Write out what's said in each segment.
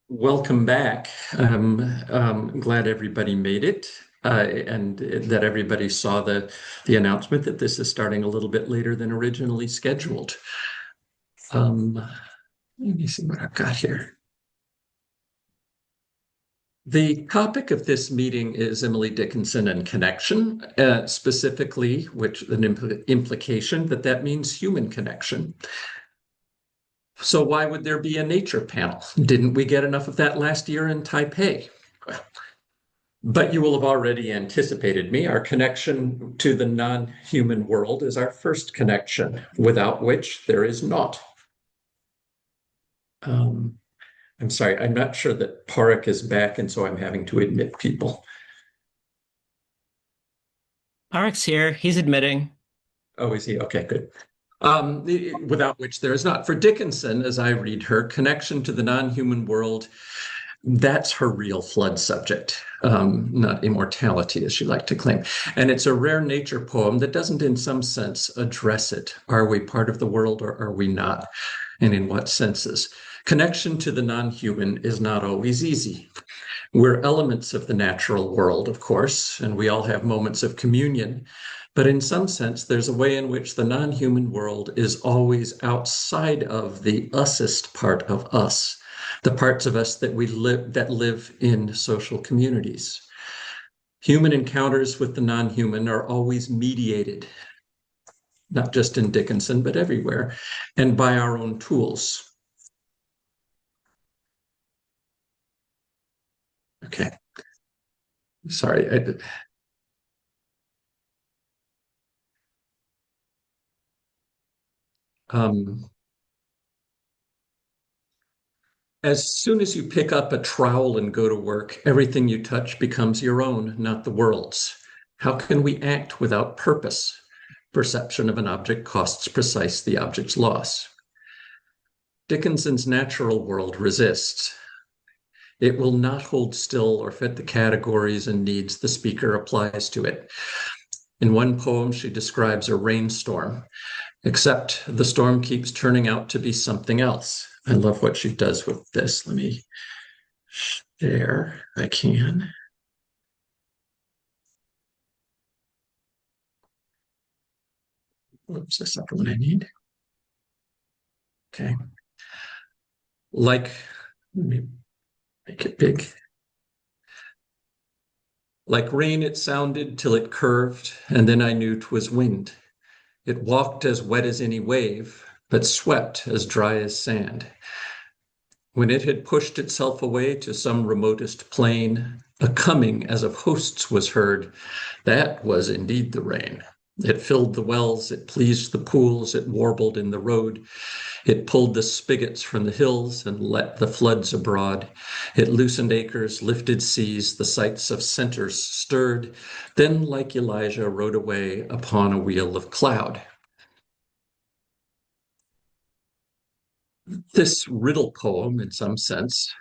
Welcome back. I'm glad everybody made it, and that everybody saw the announcement that this is starting a little bit later than originally scheduled. Um, Let me see what I've got here. The topic of this meeting is Emily Dickinson and connection, specifically, which an implication that means human connection. So why would there be a nature panel? Didn't we get enough of that last year in Taipei? But you will have already anticipated me. Our connection to the non-human world is our first connection, without which there is naught. Um, I'm sorry, I'm not sure that Parek is back, and so I'm having to admit people. Arek's here. He's admitting. Oh, is he? Okay, good. Without which there is not. For Dickinson, as I read her, connection to the non-human world, that's her real flood subject, not immortality, as she liked to claim. And it's a rare nature poem that doesn't, in some sense, address it. Are we part of the world or are we not? And in what senses? Connection to the non-human is not always easy. We're elements of the natural world, of course, and we all have moments of communion. But in some sense, there's a way in which the non-human world is always outside of the usest part of us, the parts of us that live in social communities. Human encounters with the non-human are always mediated, not just in Dickinson, but everywhere, and by our own tools. Okay, sorry. Um, As soon as you pick up a trowel and go to work, everything you touch becomes your own, not the world's. How can we act without purpose? Perception of an object costs precise the object's loss. Dickinson's natural world resists. It will not hold still or fit the categories and needs the speaker applies to it. In one poem, she describes a rainstorm, except the storm keeps turning out to be something else. I love what she does with this. Let me share. I can. Whoops, that's not the one I need. Okay. Like, let me make it big. Like rain it sounded till it curved, and then I knew 'twas wind. It walked as wet as any wave, but swept as dry as sand. When it had pushed itself away to some remotest plain, a coming as of hosts was heard. That was indeed the rain. It filled the wells, it pleased the pools, it warbled in the road. It pulled the spigots from the hills and let the floods abroad. It loosened acres, lifted seas, the sights of centers stirred, then like Elijah rode away upon a wheel of cloud. This riddle poem, in some sense,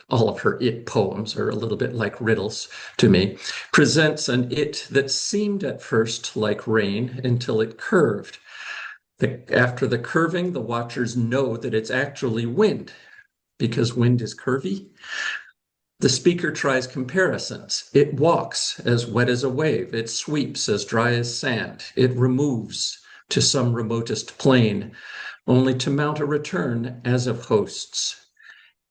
all of her it poems are a little bit like riddles to me, presents an it that seemed at first like rain until it curved. After the curving, the watchers know that it's actually wind because wind is curvy. The speaker tries comparisons. It walks as wet as a wave. It sweeps as dry as sand. It removes to some remotest plain, only to mount a return as of hosts,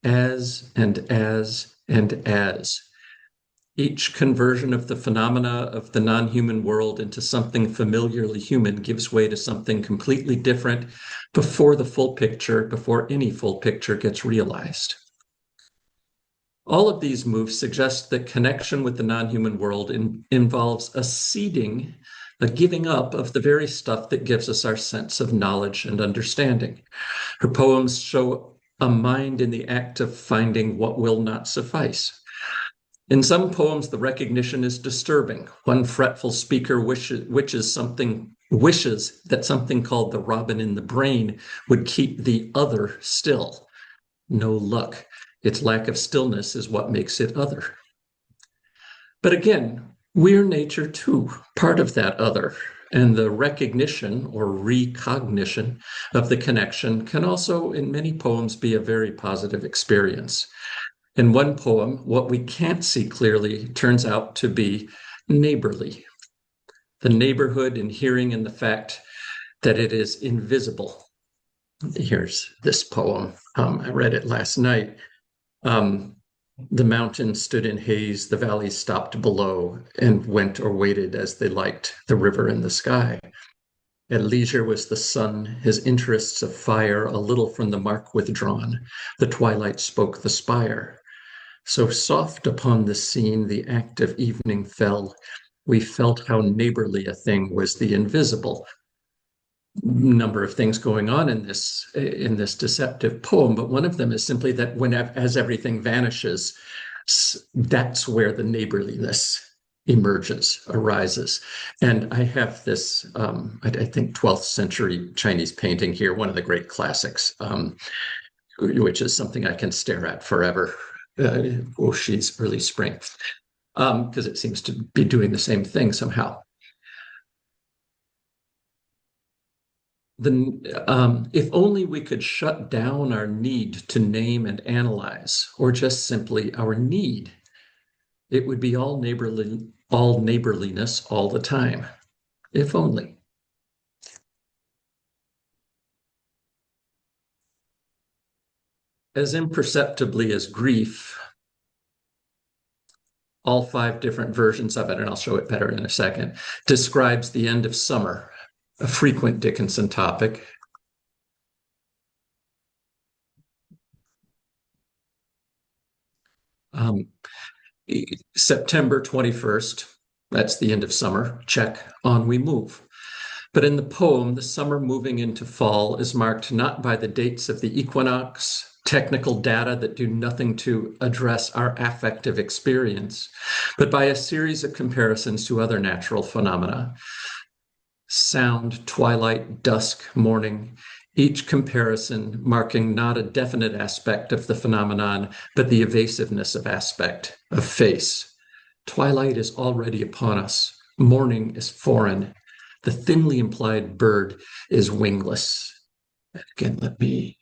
as and as and as. Each conversion of the phenomena of the non-human world into something familiarly human gives way to something completely different before any full picture gets realized. All of these moves suggest that connection with the non-human world involves a ceding, a giving up of the very stuff that gives us our sense of knowledge and understanding. Her poems show a mind in the act of finding what will not suffice. In some poems, the recognition is disturbing. One fretful speaker wishes that something called the robin in the brain would keep the other still. No luck. Its lack of stillness is what makes it other. But again, we're nature too, part of that other. And the recognition or recognition of the connection can also, in many poems, be a very positive experience. In one poem, what we can't see clearly turns out to be neighborly. The neighborhood in hearing and the fact that it is invisible. Here's this poem. I read it last night. The mountains stood in haze, the valleys stopped below, and went or waited as they liked, the river and the sky. At leisure was the sun, his interests of fire, a little from the mark withdrawn. The twilight spoke the spire. So soft upon the scene the active evening fell, we felt how neighborly a thing was the invisible. Number of things going on in this deceptive poem, but one of them is simply that as everything vanishes, that's where the neighborliness arises. And I have this, I think, 12th century Chinese painting here, one of the great classics, which is something I can stare at forever. Wuxi's Early Spring, because it seems to be doing the same thing somehow. If only we could shut down our need to name and analyze, or just simply our need, it would be all neighborliness all the time. If only. As imperceptibly as grief, all 5 different versions of it, and I'll show it better in a second, describes the end of summer, a frequent Dickinson topic. September 21st, that's the end of summer, check, on we move. But in the poem, the summer moving into fall is marked not by the dates of the equinox, technical data that do nothing to address our affective experience, but by a series of comparisons to other natural phenomena. Sound, twilight, dusk, morning, each comparison marking not a definite aspect of the phenomenon, but the evasiveness of aspect, of face. Twilight is already upon us. Morning is foreign. The thinly implied bird is wingless. And again, let me...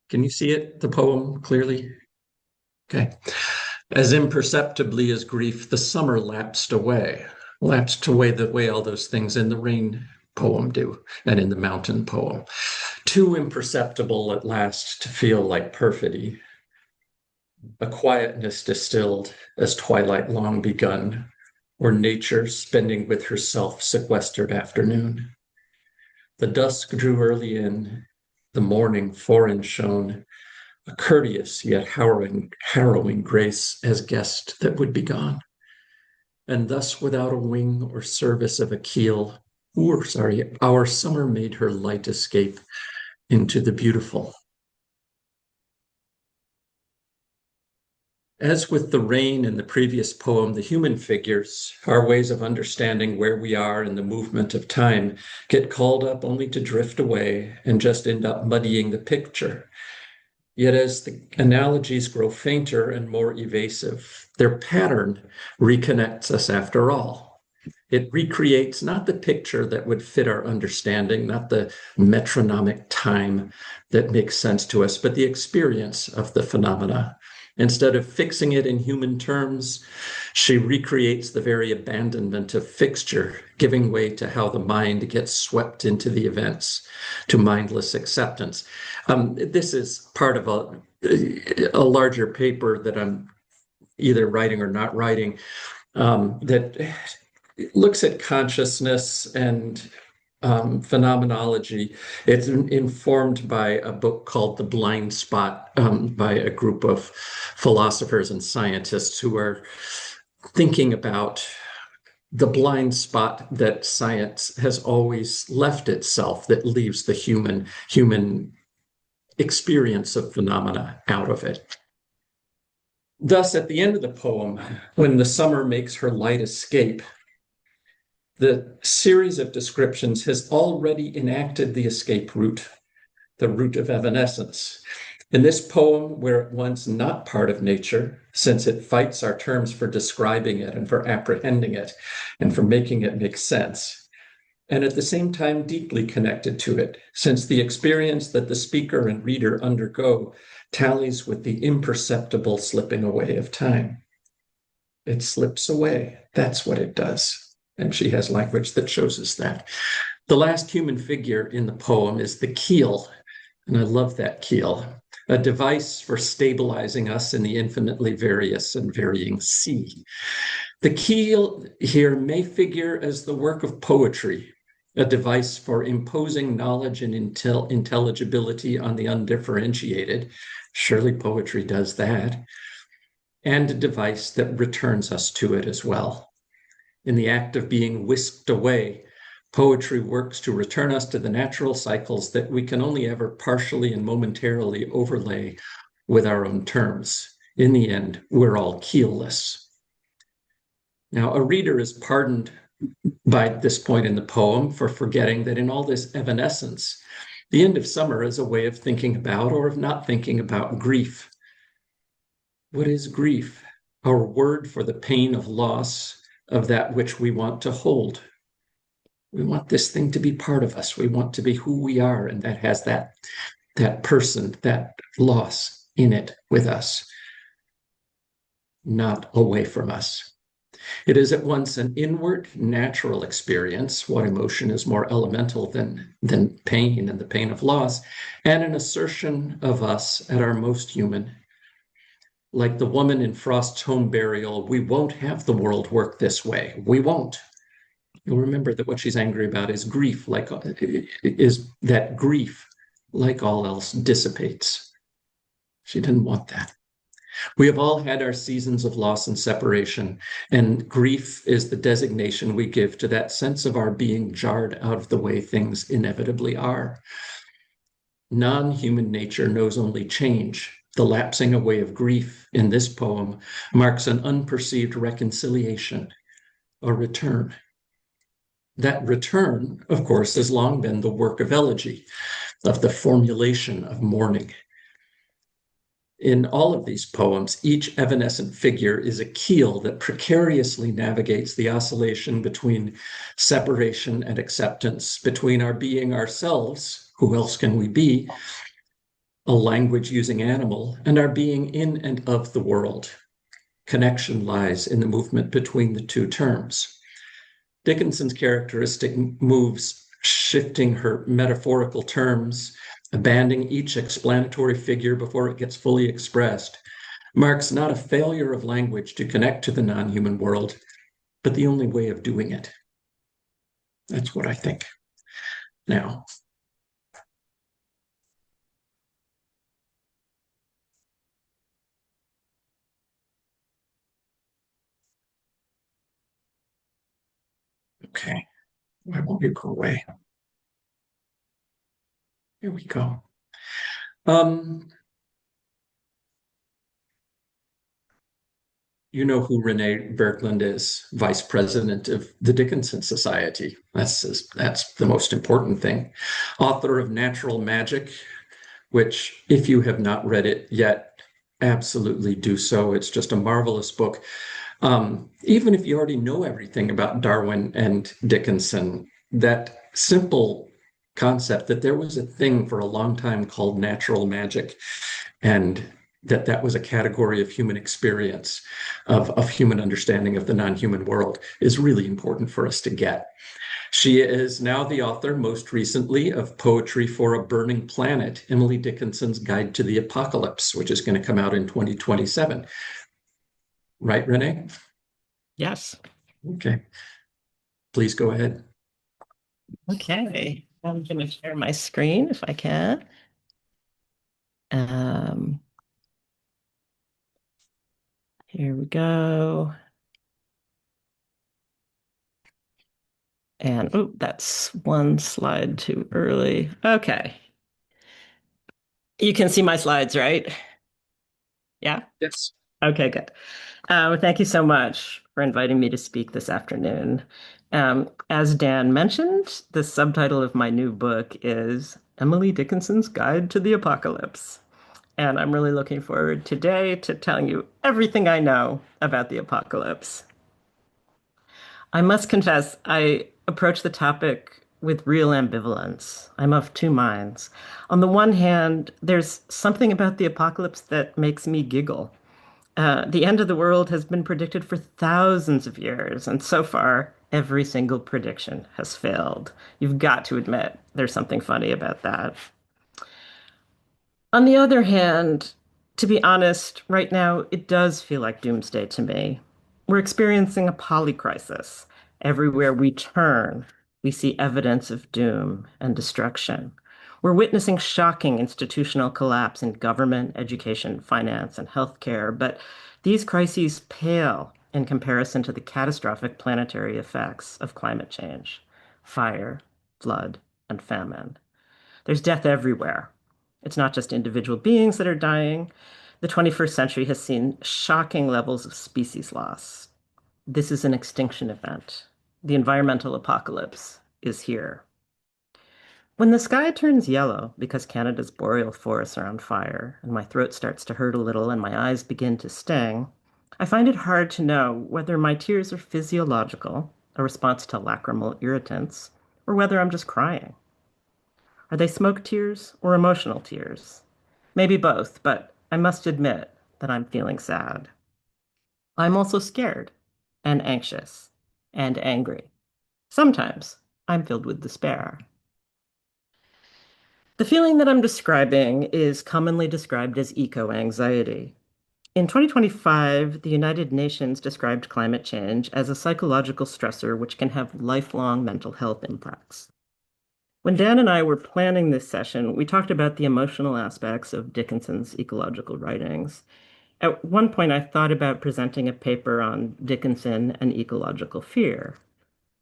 Can you see it, the poem, clearly? Okay. As imperceptibly as grief, the summer lapsed away the way all those things in the rain poem do, and in the mountain poem. Too imperceptible at last to feel like perfidy. A quietness distilled as twilight long begun, or nature spending with herself sequestered afternoon. The dusk drew early in, the morning foreign shone, a courteous yet harrowing grace as guest that would be gone. And thus without a wing or service of a keel, our summer made her light escape into the beautiful. As with the rain in the previous poem, the human figures, our ways of understanding where we are in the movement of time, get called up only to drift away and just end up muddying the picture. Yet as the analogies grow fainter and more evasive, their pattern reconnects us after all. It recreates not the picture that would fit our understanding, not the metronomic time that makes sense to us, but the experience of the phenomena. Instead of fixing it in human terms, she recreates the very abandonment of fixture, giving way to how the mind gets swept into the events, to mindless acceptance. This is part of a larger paper that I'm either writing or not writing, that looks at consciousness and phenomenology. It's informed by a book called The Blind Spot, by a group of philosophers and scientists who are thinking about the blind spot that science has always left itself, that leaves the human experience of phenomena out of it. Thus, at the end of the poem, when the summer makes her light escape, the series of descriptions has already enacted the escape route. the root of evanescence. In this poem, we're at once not part of nature, since it fights our terms for describing it and for apprehending it and for making it make sense, and at the same time deeply connected to it, since the experience that the speaker and reader undergo tallies with the imperceptible slipping away of time. It slips away. That's what it does. And she has language that shows us that. The last human figure in the poem is the keel, and I love that keel, a device for stabilizing us in the infinitely various and varying sea. The keel here may figure as the work of poetry, a device for imposing knowledge and intelligibility on the undifferentiated. Surely poetry does that. And a device that returns us to it as well. In the act of being whisked away, poetry works to return us to the natural cycles that we can only ever partially and momentarily overlay with our own terms. In the end, we're all keelless. Now, a reader is pardoned by this point in the poem for forgetting that in all this evanescence, the end of summer is a way of thinking about or of not thinking about grief. What is grief? Our word for the pain of loss of that which we want to hold. We want this thing to be part of us. We want to be who we are, and that has that person, that loss in it with us, not away from us. It is at once an inward, natural experience. What emotion is more elemental than pain and the pain of loss, and an assertion of us at our most human. Like the woman in Frost's home burial, we won't have the world work this way. We won't. You'll remember that what she's angry about is grief, like all else, dissipates. She didn't want that. We have all had our seasons of loss and separation, and grief is the designation we give to that sense of our being jarred out of the way things inevitably are. Non-human nature knows only change. The lapsing away of grief in this poem marks an unperceived reconciliation, a return. That return, of course, has long been the work of elegy, of the formulation of mourning. In all of these poems, each evanescent figure is a keel that precariously navigates the oscillation between separation and acceptance, between our being ourselves, who else can we be, a language-using animal, and our being in and of the world. Connection lies in the movement between the two terms. Dickinson's characteristic moves shifting her metaphorical terms, abandoning each explanatory figure before it gets fully expressed, marks not a failure of language to connect to the non-human world, but the only way of doing it. That's what I think. Now, okay, why won't you go away? Here we go. You know who Renée Bergland is, vice president of the Dickinson Society. That's the most important thing. Author of Natural Magic, which, if you have not read it yet, absolutely do so. It's just a marvelous book. Even if you already know everything about Darwin and Dickinson, that simple concept that there was a thing for a long time called natural magic, and that was a category of human experience, of human understanding of the non-human world, is really important for us to get. She is now the author, most recently, of Poetry for a Burning Planet, Emily Dickinson's Guide to the Apocalypse, which is going to come out in 2027. Right, Renée? Yes. Okay. Please go ahead. Okay. I'm going to share my screen if I can. Here we go. And, oh, that's one slide too early. Okay. You can see my slides, right? Yeah? Yes. Okay, good. Thank you so much for inviting me to speak this afternoon. As Dan mentioned, the subtitle of my new book is Emily Dickinson's Guide to the Apocalypse. And I'm really looking forward today to telling you everything I know about the apocalypse. I must confess, I approach the topic with real ambivalence. I'm of two minds. On the one hand, there's something about the apocalypse that makes me giggle. The end of the world has been predicted for thousands of years, and so far, every single prediction has failed. You've got to admit, there's something funny about that. On the other hand, to be honest, right now it does feel like doomsday to me. We're experiencing a polycrisis. Everywhere we turn, we see evidence of doom and destruction. We're witnessing shocking institutional collapse in government, education, finance, and healthcare, but these crises pale in comparison to the catastrophic planetary effects of climate change, fire, flood, and famine. There's death everywhere. It's not just individual beings that are dying. The 21st century has seen shocking levels of species loss. This is an extinction event. The environmental apocalypse is here. When the sky turns yellow because Canada's boreal forests are on fire, and my throat starts to hurt a little and my eyes begin to sting, I find it hard to know whether my tears are physiological, a response to lacrimal irritants, or whether I'm just crying. Are they smoke tears or emotional tears? Maybe both, but I must admit that I'm feeling sad. I'm also scared and anxious and angry. Sometimes I'm filled with despair. The feeling that I'm describing is commonly described as eco-anxiety. In 2025, the United Nations described climate change as a psychological stressor which can have lifelong mental health impacts. When Dan and I were planning this session, we talked about the emotional aspects of Dickinson's ecological writings. At one point, I thought about presenting a paper on Dickinson and ecological fear.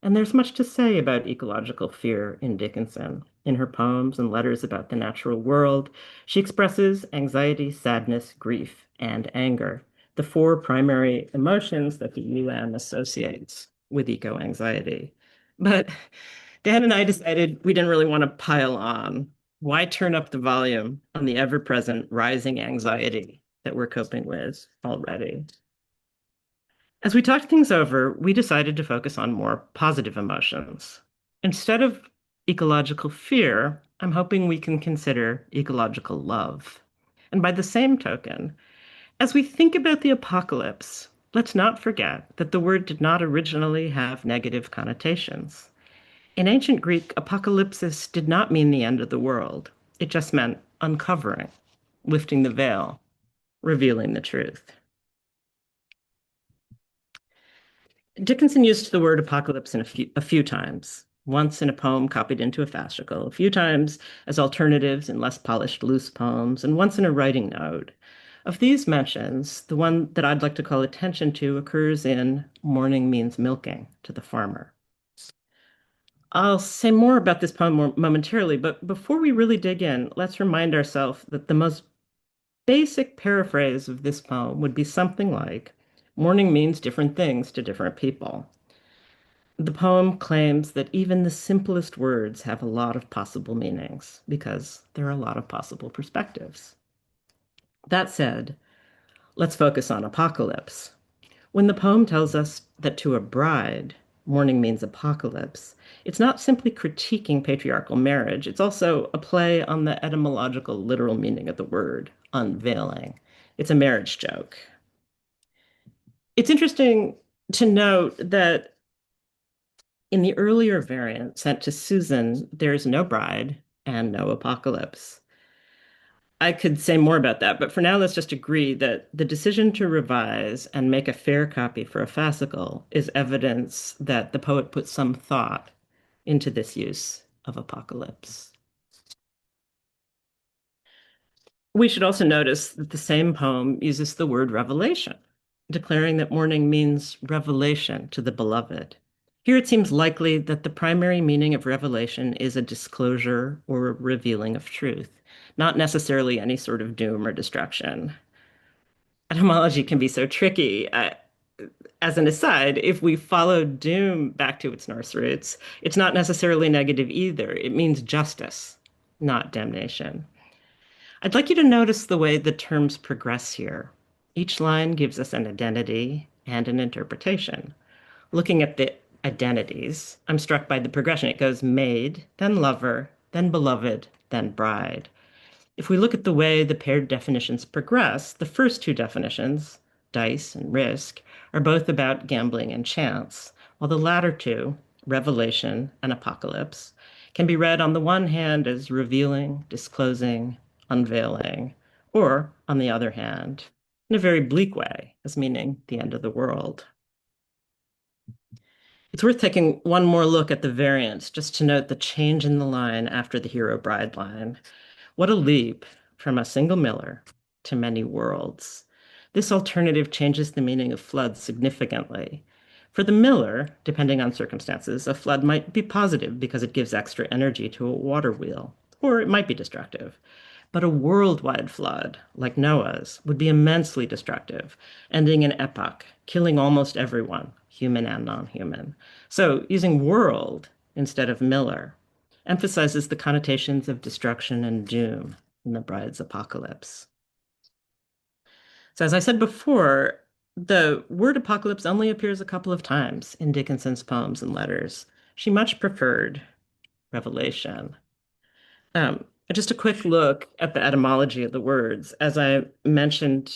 And there's much to say about ecological fear in Dickinson. In her poems and letters about the natural world, she expresses anxiety, sadness, grief, and anger, the four primary emotions that the UN associates with eco-anxiety. But Dan and I decided we didn't really want to pile on. Why turn up the volume on the ever-present rising anxiety that we're coping with already? As we talked things over, we decided to focus on more positive emotions. Instead of ecological fear, I'm hoping we can consider ecological love. And by the same token, as we think about the apocalypse, let's not forget that the word did not originally have negative connotations. In ancient Greek, apocalypsis did not mean the end of the world. It just meant uncovering, lifting the veil, revealing the truth. Dickinson used the word apocalypse in a few times, once in a poem copied into a fascicle, a few times as alternatives in less polished loose poems, and once in a writing note. Of these mentions, the one that I'd like to call attention to occurs in Morning Means Milking to the Farmer. I'll say more about this poem momentarily, but before we really dig in, let's remind ourselves that the most basic paraphrase of this poem would be something like, morning means different things to different people. The poem claims that even the simplest words have a lot of possible meanings because there are a lot of possible perspectives. That said, let's focus on apocalypse. When the poem tells us that to a bride, mourning means apocalypse, it's not simply critiquing patriarchal marriage, it's also a play on the etymological literal meaning of the word, unveiling. It's a marriage joke. It's interesting to note that in the earlier variant sent to Susan, there's no bride and no apocalypse. I could say more about that, but for now, let's just agree that the decision to revise and make a fair copy for a fascicle is evidence that the poet put some thought into this use of apocalypse. We should also notice that the same poem uses the word revelation, declaring that mourning means revelation to the beloved. Here it seems likely that the primary meaning of revelation is a disclosure or a revealing of truth, not necessarily any sort of doom or destruction. Etymology can be so tricky. As an aside, if we follow doom back to its Norse roots, it's not necessarily negative either. It means justice, not damnation. I'd like you to notice the way the terms progress here. Each line gives us an identity and an interpretation. Looking at the identities, I'm struck by the progression. It goes maid, then lover, then beloved, then bride. If we look at the way the paired definitions progress, the first two definitions, dice and risk, are both about gambling and chance, while the latter two, revelation and apocalypse, can be read on the one hand as revealing, disclosing, unveiling, or on the other hand, in a very bleak way, as meaning the end of the world. It's worth taking one more look at the variants just to note the change in the line after the hero bride line. What a leap from a single miller to many worlds. This alternative changes the meaning of flood significantly. For the miller, depending on circumstances, a flood might be positive because it gives extra energy to a water wheel, or it might be destructive. But a worldwide flood, like Noah's, would be immensely destructive, ending an epoch, killing almost everyone, human and non-human. So using world instead of miller emphasizes the connotations of destruction and doom in the bride's apocalypse. So as I said before, the word apocalypse only appears a couple of times in Dickinson's poems and letters. She much preferred revelation. Just a quick look at the etymology of the words. As I mentioned,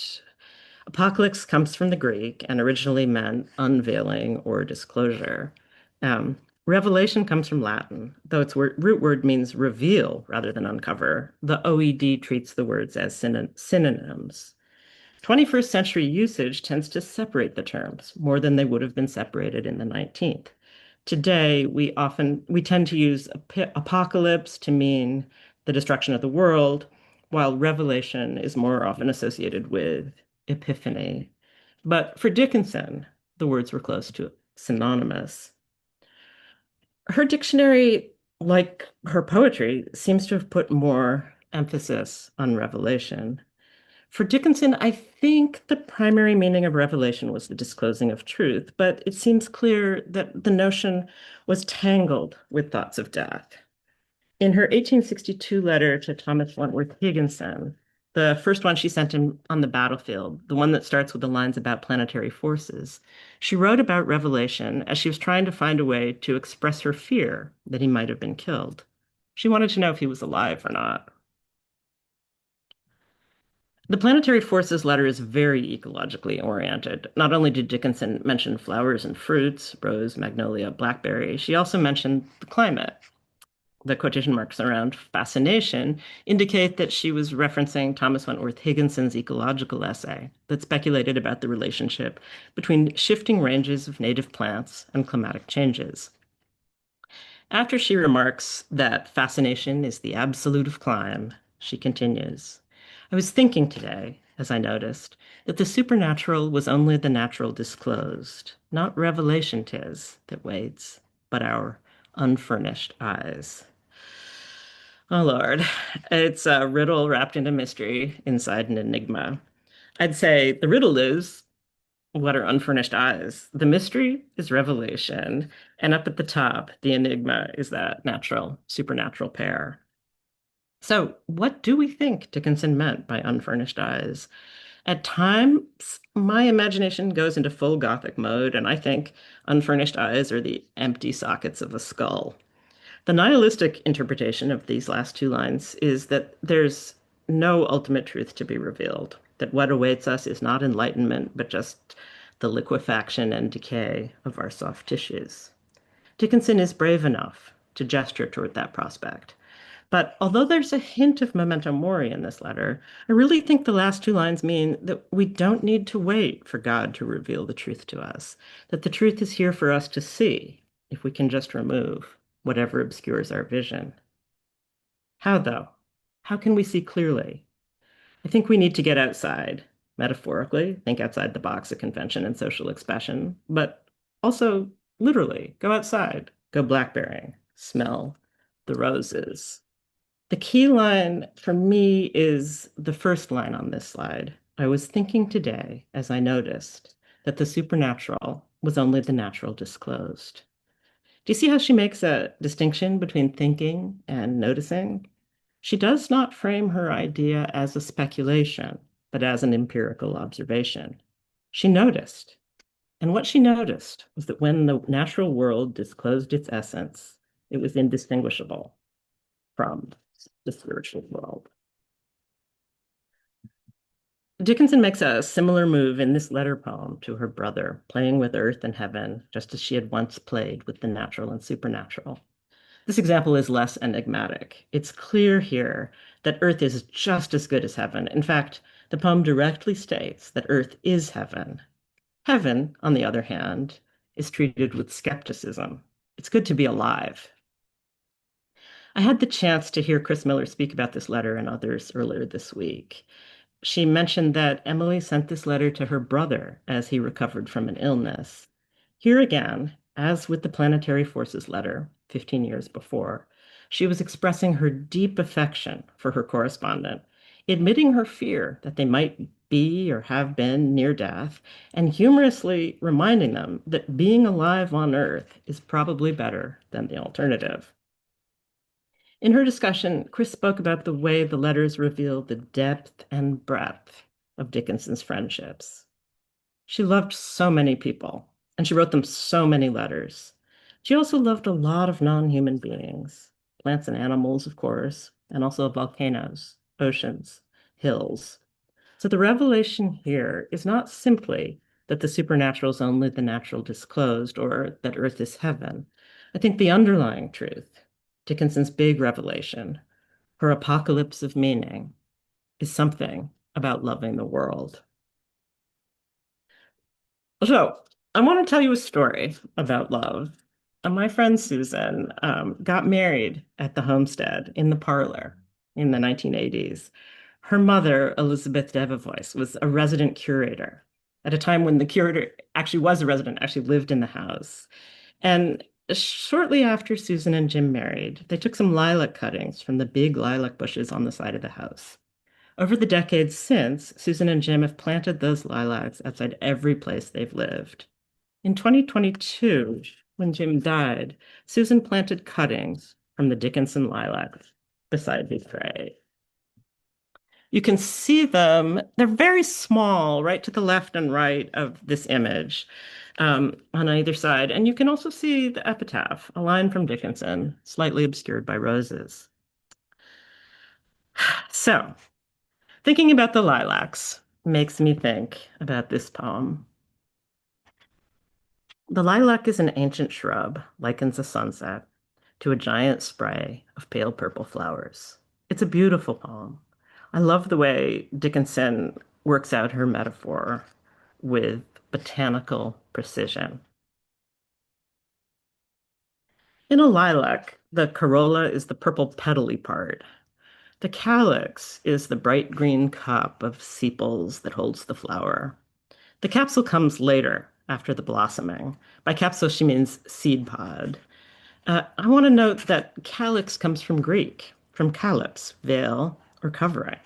apocalypse comes from the Greek and originally meant unveiling or disclosure. Um, Revelation comes from Latin, though its root word means reveal rather than uncover. The OED treats the words as synonyms. 21st century usage tends to separate the terms more than they would have been separated in the 19th. Today, we tend to use apocalypse to mean the destruction of the world, while revelation is more often associated with epiphany. But for Dickinson, the words were close to synonymous. Her dictionary, like her poetry, seems to have put more emphasis on revelation. For Dickinson, I think the primary meaning of revelation was the disclosing of truth, but it seems clear that the notion was tangled with thoughts of death. In her 1862 letter to Thomas Wentworth Higginson, the first one she sent him on the battlefield, the one that starts with the lines about planetary forces, she wrote about revelation as she was trying to find a way to express her fear that he might have been killed. She wanted to know if he was alive or not. The planetary forces letter is very ecologically oriented. Not only did Dickinson mention flowers and fruits, rose, magnolia, blackberry, she also mentioned the climate. The quotation marks around fascination indicate that she was referencing Thomas Wentworth Higginson's ecological essay that speculated about the relationship between shifting ranges of native plants and climatic changes. After she remarks that fascination is the absolute of clime, she continues, I was thinking today, as I noticed, that the supernatural was only the natural disclosed, not revelation 'tis that waits, but our unfurnished eyes. Oh Lord, it's a riddle wrapped in a mystery inside an enigma. I'd say the riddle is what are unfurnished eyes? The mystery is revelation. And up at the top, the enigma is that natural, supernatural pair. So, what do we think Dickinson meant by unfurnished eyes? At times, my imagination goes into full Gothic mode, and I think unfurnished eyes are the empty sockets of a skull. The nihilistic interpretation of these last two lines is that there's no ultimate truth to be revealed, that what awaits us is not enlightenment, but just the liquefaction and decay of our soft tissues. Dickinson is brave enough to gesture toward that prospect. But although there's a hint of memento mori in this letter, I really think the last two lines mean that we don't need to wait for God to reveal the truth to us, that the truth is here for us to see if we can just remove whatever obscures our vision. How, though? How can we see clearly? I think we need to get outside, metaphorically, think outside the box of convention and social expression, but also literally go outside, go blackberrying, smell the roses. The key line for me is the first line on this slide. I was thinking today as I noticed that the supernatural was only the natural disclosed. Do you see how she makes a distinction between thinking and noticing? She does not frame her idea as a speculation, but as an empirical observation. She noticed, and what she noticed was that when the natural world disclosed its essence, it was indistinguishable from the spiritual world. Dickinson makes a similar move in this letter poem to her brother, playing with earth and heaven, just as she had once played with the natural and supernatural. This example is less enigmatic. It's clear here that earth is just as good as heaven. In fact, the poem directly states that earth is heaven. Heaven, on the other hand, is treated with skepticism. It's good to be alive. I had the chance to hear Chris Miller speak about this letter and others earlier this week. She mentioned that Emily sent this letter to her brother as he recovered from an illness. Here again, as with the Planetary Forces letter 15 years before, she was expressing her deep affection for her correspondent, admitting her fear that they might be or have been near death, and humorously reminding them that being alive on Earth is probably better than the alternative. In her discussion, Chris spoke about the way the letters reveal the depth and breadth of Dickinson's friendships. She loved so many people, and she wrote them so many letters. She also loved a lot of non-human beings, plants and animals, of course, and also volcanoes, oceans, hills. So the revelation here is not simply that the supernatural is only the natural disclosed or that Earth is heaven. I think the underlying truth, Dickinson's big revelation, her apocalypse of meaning, is something about loving the world. So I want to tell you a story about love. My friend Susan got married at the homestead in the parlor in the 1980s. Her mother, Elizabeth Debevoise, was a resident curator at a time when the curator actually was a resident, actually lived in the house. And shortly after Susan and Jim married, they took some lilac cuttings from the big lilac bushes on the side of the house. Over the decades since, Susan and Jim have planted those lilacs outside every place they've lived. In 2022, when Jim died, Susan planted cuttings from the Dickinson lilacs beside his grave. You can see them, they're very small, right to the left and right of this image on either side. And you can also see the epitaph, a line from Dickinson, slightly obscured by roses. So, thinking about the lilacs makes me think about this poem. The lilac is an ancient shrub, likens a sunset to a giant spray of pale purple flowers. It's a beautiful poem. I love the way Dickinson works out her metaphor with botanical precision. In a lilac, the corolla is the purple petally part. The calyx is the bright green cup of sepals that holds the flower. The capsule comes later, after the blossoming. By capsule, she means seed pod. I want to note that calyx comes from Greek, from calyps, veil, or covering.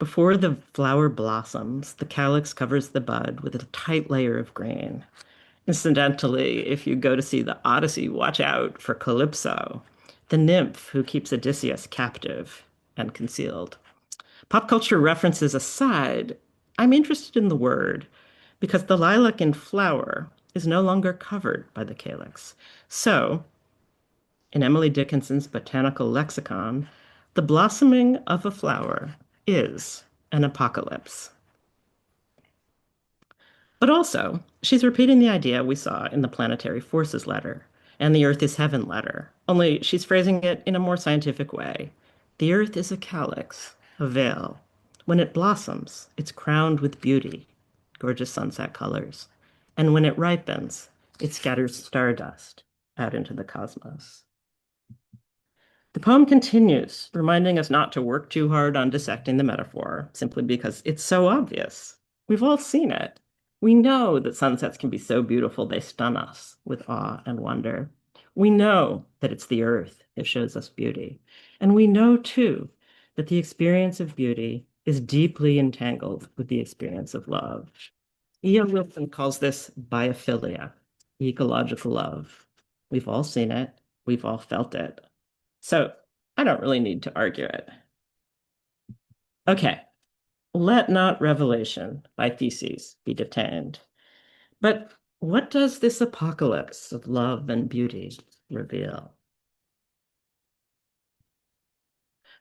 Before the flower blossoms, the calyx covers the bud with a tight layer of green. Incidentally, if you go to see the Odyssey, watch out for Calypso, the nymph who keeps Odysseus captive and concealed. Pop culture references aside, I'm interested in the word because the lilac in flower is no longer covered by the calyx. So, in Emily Dickinson's botanical lexicon, the blossoming of a flower is an apocalypse. But also, she's repeating the idea we saw in the Planetary Forces letter and the Earth is Heaven letter, only she's phrasing it in a more scientific way. The Earth is a calyx, a veil. When it blossoms, it's crowned with beauty, gorgeous sunset colors. And when it ripens, it scatters stardust out into the cosmos. The poem continues, reminding us not to work too hard on dissecting the metaphor, simply because it's so obvious. We've all seen it. We know that sunsets can be so beautiful they stun us with awe and wonder. We know that it's the earth that shows us beauty. And we know, too, that the experience of beauty is deeply entangled with the experience of love. E.O. Wilson calls this biophilia, ecological love. We've all seen it. We've all felt it. So I don't really need to argue it. Okay, let not revelation by theses be detained. But what does this apocalypse of love and beauty reveal?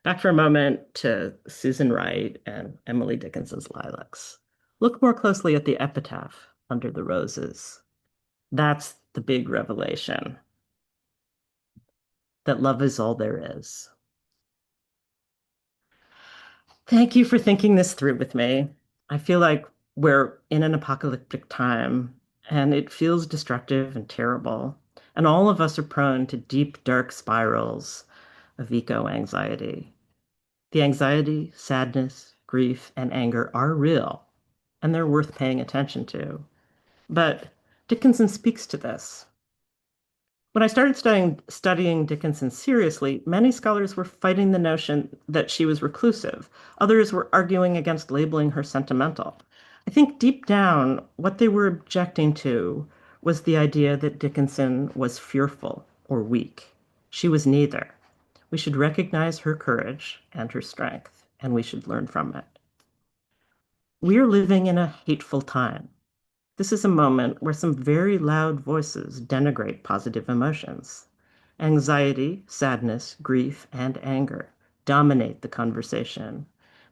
Back for a moment to Susan Wright and Emily Dickinson's Lilacs. Look more closely at the epitaph under the roses. That's the big revelation, that love is all there is. Thank you for thinking this through with me. I feel like we're in an apocalyptic time, and it feels destructive and terrible. And all of us are prone to deep, dark spirals of eco-anxiety. The anxiety, sadness, grief, and anger are real, and they're worth paying attention to. But Dickinson speaks to this. When I started studying Dickinson seriously, many scholars were fighting the notion that she was reclusive. Others were arguing against labeling her sentimental. I think deep down, what they were objecting to was the idea that Dickinson was fearful or weak. She was neither. We should recognize her courage and her strength, and we should learn from it. We are living in a hateful time. This is a moment where some very loud voices denigrate positive emotions. Anxiety, sadness, grief, and anger dominate the conversation.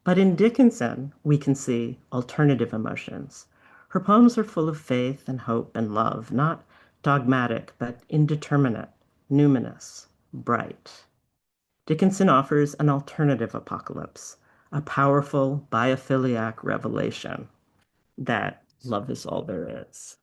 But in Dickinson, we can see alternative emotions. Her poems are full of faith and hope and love, not dogmatic, but indeterminate, numinous, bright. Dickinson offers an alternative apocalypse, a powerful biophiliac revelation that love is all there is.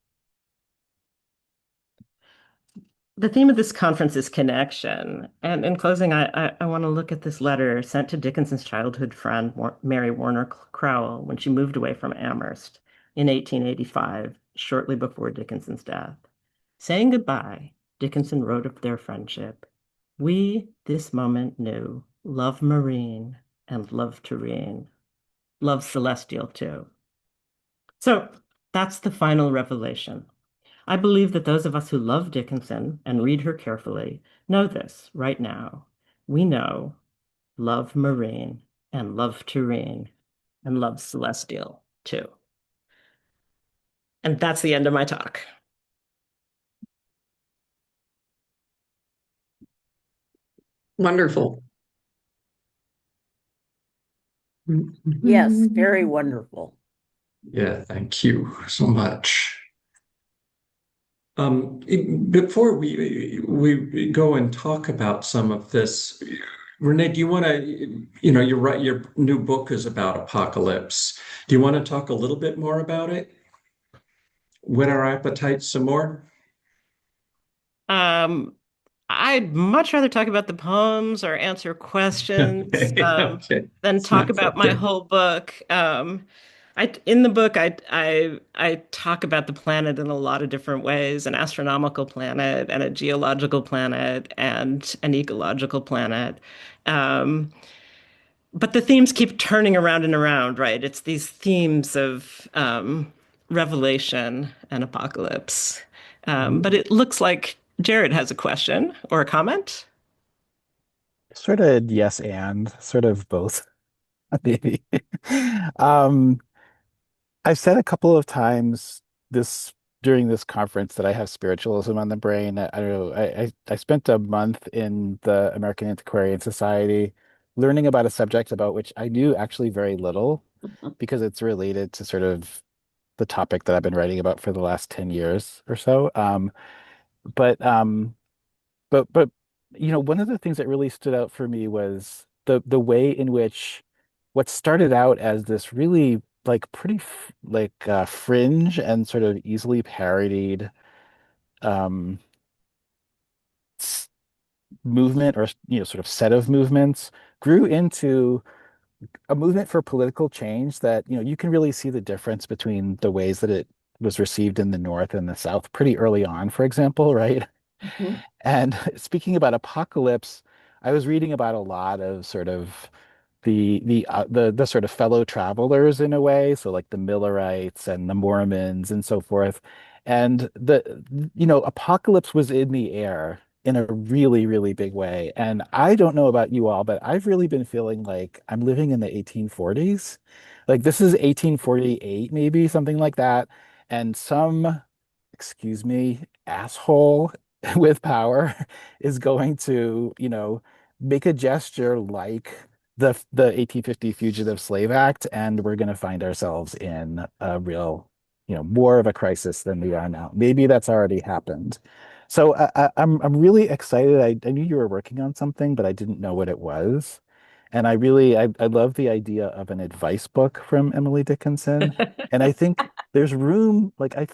The theme of this conference is connection. And in closing, I want to look at this letter sent to Dickinson's childhood friend, Mary Warner Crowell, when she moved away from Amherst in 1885, shortly before Dickinson's death. Saying goodbye, Dickinson wrote of their friendship. We this moment knew love marine and love terrene, love celestial too. So that's the final revelation. I believe that those of us who love Dickinson and read her carefully know this right now. We know love marine and love terrene and love celestial too. And that's the end of my talk. Wonderful. Yes, very wonderful. Yeah, thank you so much. Before we go and talk about some of this, Renee, do you want to, you're right, your new book is about apocalypse. Do you want to talk a little bit more about it? Whet our appetites some more? Um, I'd much rather talk about the poems or answer questions Okay, okay. than It's talk not about my okay. whole book. In the book, I talk about the planet in a lot of different ways: an astronomical planet, and a geological planet, and an ecological planet. Um, but the themes keep turning around and around, right? It's these themes of revelation and apocalypse. But it looks like Jared has a question or a comment. Sort of yes and sort of both, maybe. Um, I've said a couple of times this during this conference that I have spiritualism on the brain. I don't know. I spent a month in the American Antiquarian Society learning about a subject about which I knew actually very little because it's related to sort of the topic that I've been writing about for the last 10 years or so. But but one of the things that really stood out for me was the way in which what started out as this really like pretty fringe and sort of easily parodied um s- movement or sort of set of movements grew into a movement for political change that you can really see the difference between the ways that it was received in the North and the South pretty early on, for example, right? Mhm. And speaking about apocalypse, I was reading about a lot of sort of the sort of fellow travelers in a way, so like the Millerites and the Mormons and so forth. And apocalypse was in the air in a really, really big way. And I don't know about you all, but I've really been feeling like I'm living in the 1840s. Like this is 1848, maybe something like that. And some, excuse me, asshole with power is going to, make a gesture like the 1850 Fugitive Slave Act, and we're going to find ourselves in a real, more of a crisis than we are now. Maybe that's already happened. So I'm really excited. I knew you were working on something, but I didn't know what it was. And I love the idea of an advice book from Emily Dickinson. And I think there's room, like I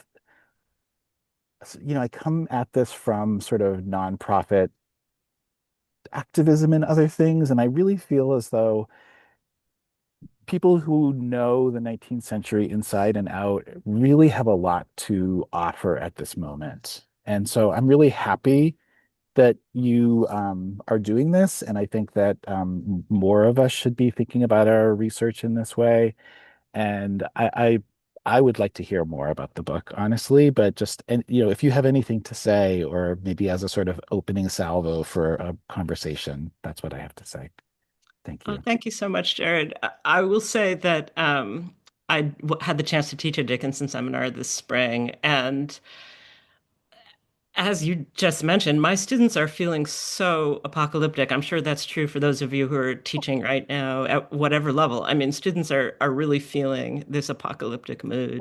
come at this from sort of nonprofit activism and other things, and I really feel as though people who know the 19th century inside and out really have a lot to offer at this moment. And so I'm really happy that you are doing this, and I think that more of us should be thinking about our research in this way. And I would like to hear more about the book, honestly, but if you have anything to say, or maybe as a sort of opening salvo for a conversation, that's what I have to say. Thank Oh, you. thank you so much, Jared. I will say that had the chance to teach a Dickinson seminar this spring, and as you just mentioned, my students are feeling so apocalyptic. I'm sure that's true for those of you who are teaching right now at whatever level. I mean, students are really feeling this apocalyptic mood.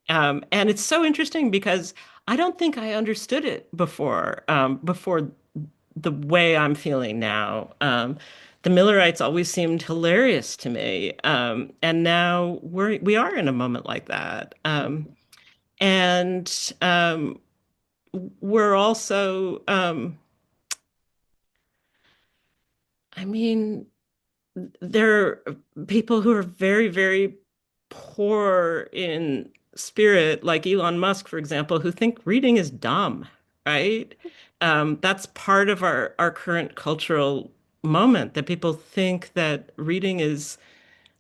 And it's so interesting because I don't think I understood it before the way I'm feeling now. The Millerites always seemed hilarious to me. And now we are in a moment like that. And we're also, I mean, there are people who are very, very poor in spirit, like Elon Musk, for example, who think reading is dumb, right? That's part of our current cultural moment that people think that reading is.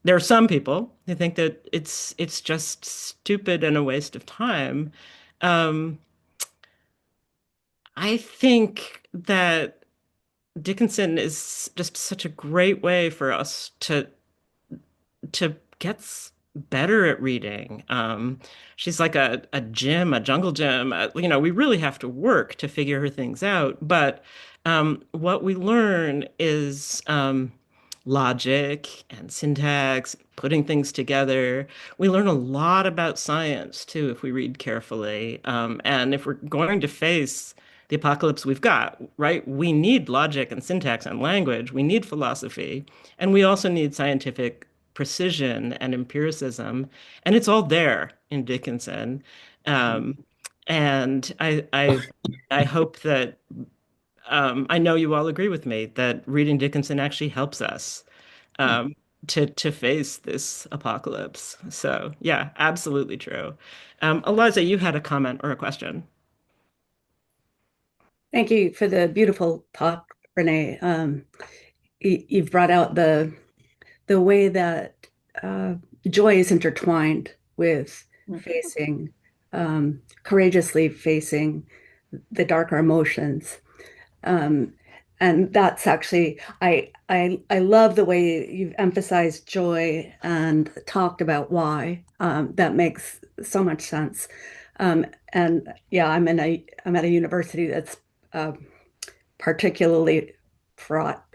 There are some people who think that it's just stupid and a waste of time. Um, I think that Dickinson is just such a great way for us to get better at reading. She's like a gym, a jungle gym. We really have to work to figure her things out. But what we learn is logic and syntax, putting things together. We learn a lot about science too if we read carefully. And if we're going to face the apocalypse we've got, right? We need logic and syntax and language. We need philosophy. And we also need scientific precision and empiricism, and it's all there in Dickinson. Um, and I hope that I know you all agree with me that reading Dickinson actually helps us um, to face this apocalypse. So yeah, absolutely true. Eliza, you had a comment or a question. Thank you for the beautiful talk, Renee. You've brought out the way that uh, joy is intertwined with facing courageously facing the darker emotions. Um, and that's actually I love the way you've emphasized joy and talked about why. That makes so much sense. And yeah, I'm at a university that's uh, particularly fraught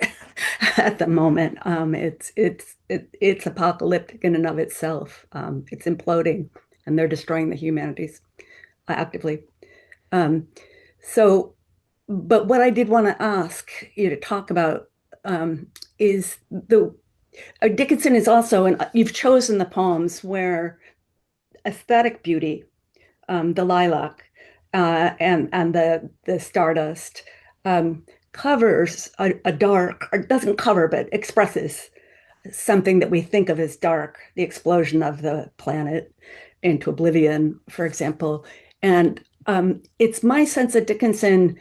at the moment. It's apocalyptic in and of itself. It's imploding, and they're destroying the humanities actively. Um, so, but what I did want to ask you to talk about is the Dickinson is also, and you've chosen the poems where aesthetic beauty, the lilac, and the stardust covers a dark, or doesn't cover, but expresses something that we think of as dark, the explosion of the planet into oblivion, for example. And it's my sense that Dickinson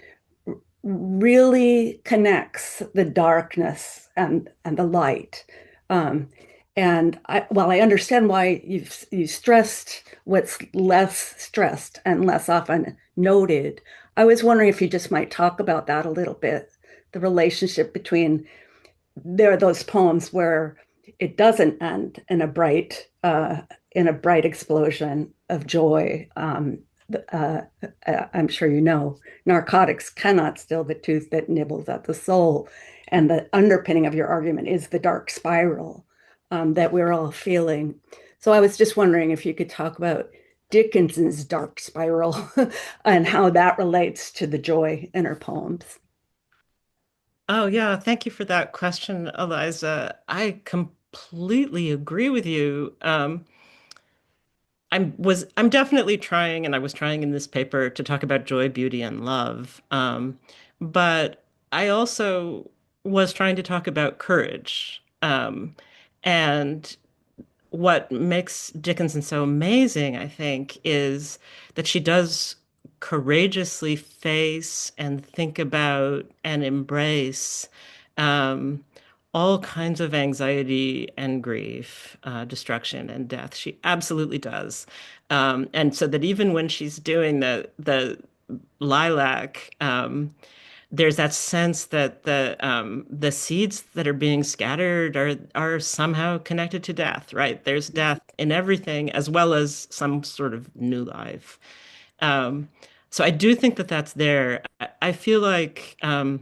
really connects the darkness and the light. Um, and while I understand why you stressed what's less stressed and less often noted, I was wondering if you just might talk about that a little bit, the relationship between there are those poems where it doesn't end in a bright explosion of joy. Uh, I'm sure you know, narcotics cannot still the tooth that nibbles at the soul. And the underpinning of your argument is the dark spiral that we're all feeling. So I was just wondering if you could talk about Dickinson's dark spiral and how that relates to the joy in her poems. Oh, yeah. Thank you for that question, Eliza. I completely agree with you. I'm definitely trying, and I was trying in this paper to talk about joy, beauty, and love. But I also was trying to talk about courage. And what makes Dickinson so amazing, I think, is that she does courageously face and think about and embrace um, all kinds of anxiety and grief, destruction and death. She absolutely does. And so that even when she's doing the lilac, there's that sense that the seeds that are being scattered are somehow connected to death, right? There's death in everything as well as some sort of new life. Um, so I do think that that's there. I feel like I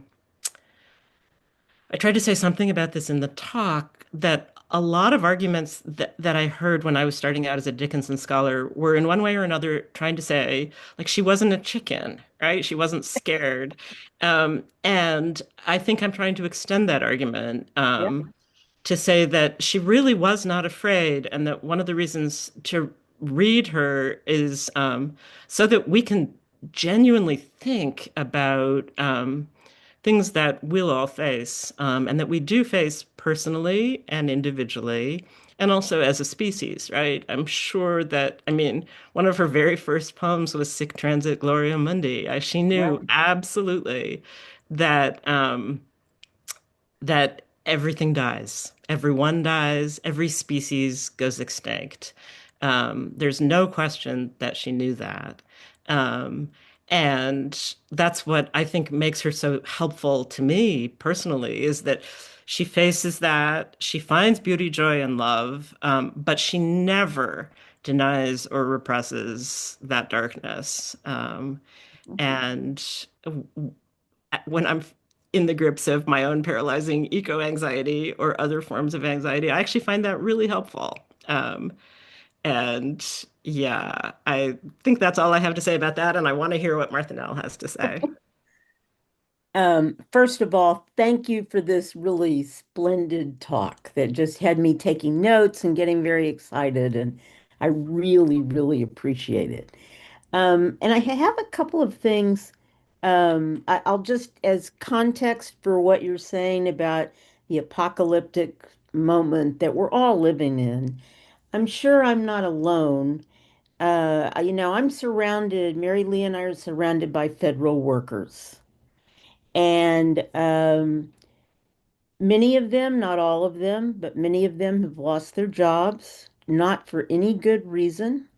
tried to say something about this in the talk that a lot of arguments that I heard when I was starting out as a Dickinson scholar were in one way or another trying to say, like, she wasn't a chicken, right? She wasn't scared. And I think I'm trying to extend that argument Yeah. to say that she really was not afraid, and that one of the reasons to read her is so that we can genuinely think about things that we'll all face, and that we do face personally and individually, and also as a species, right? I'm sure that, I mean, one of her very first poems was Sic Transit Gloria Mundi. She knew Yeah. absolutely that that everything dies, everyone dies, every species goes extinct. There's no question that she knew that. Um, and that's what I think makes her so helpful to me personally is that she faces that, she finds beauty, joy, and love, but she never denies or represses that darkness. And when I'm in the grips of my own paralyzing eco anxiety or other forms of anxiety, I actually find that really helpful. Um, and yeah, I think that's all I have to say about that. And I want to hear what Martha Nell has to say. First of all, thank you for this really splendid talk that just had me taking notes and getting very excited, and I really, really appreciate it. And I have a couple of things. I'll just, as context for what you're saying about the apocalyptic moment that we're all living in, I'm sure I'm not alone. I'm surrounded, Mary Lee and I are surrounded by federal workers. And many of them, not all of them, but many of them have lost their jobs, not for any good reason.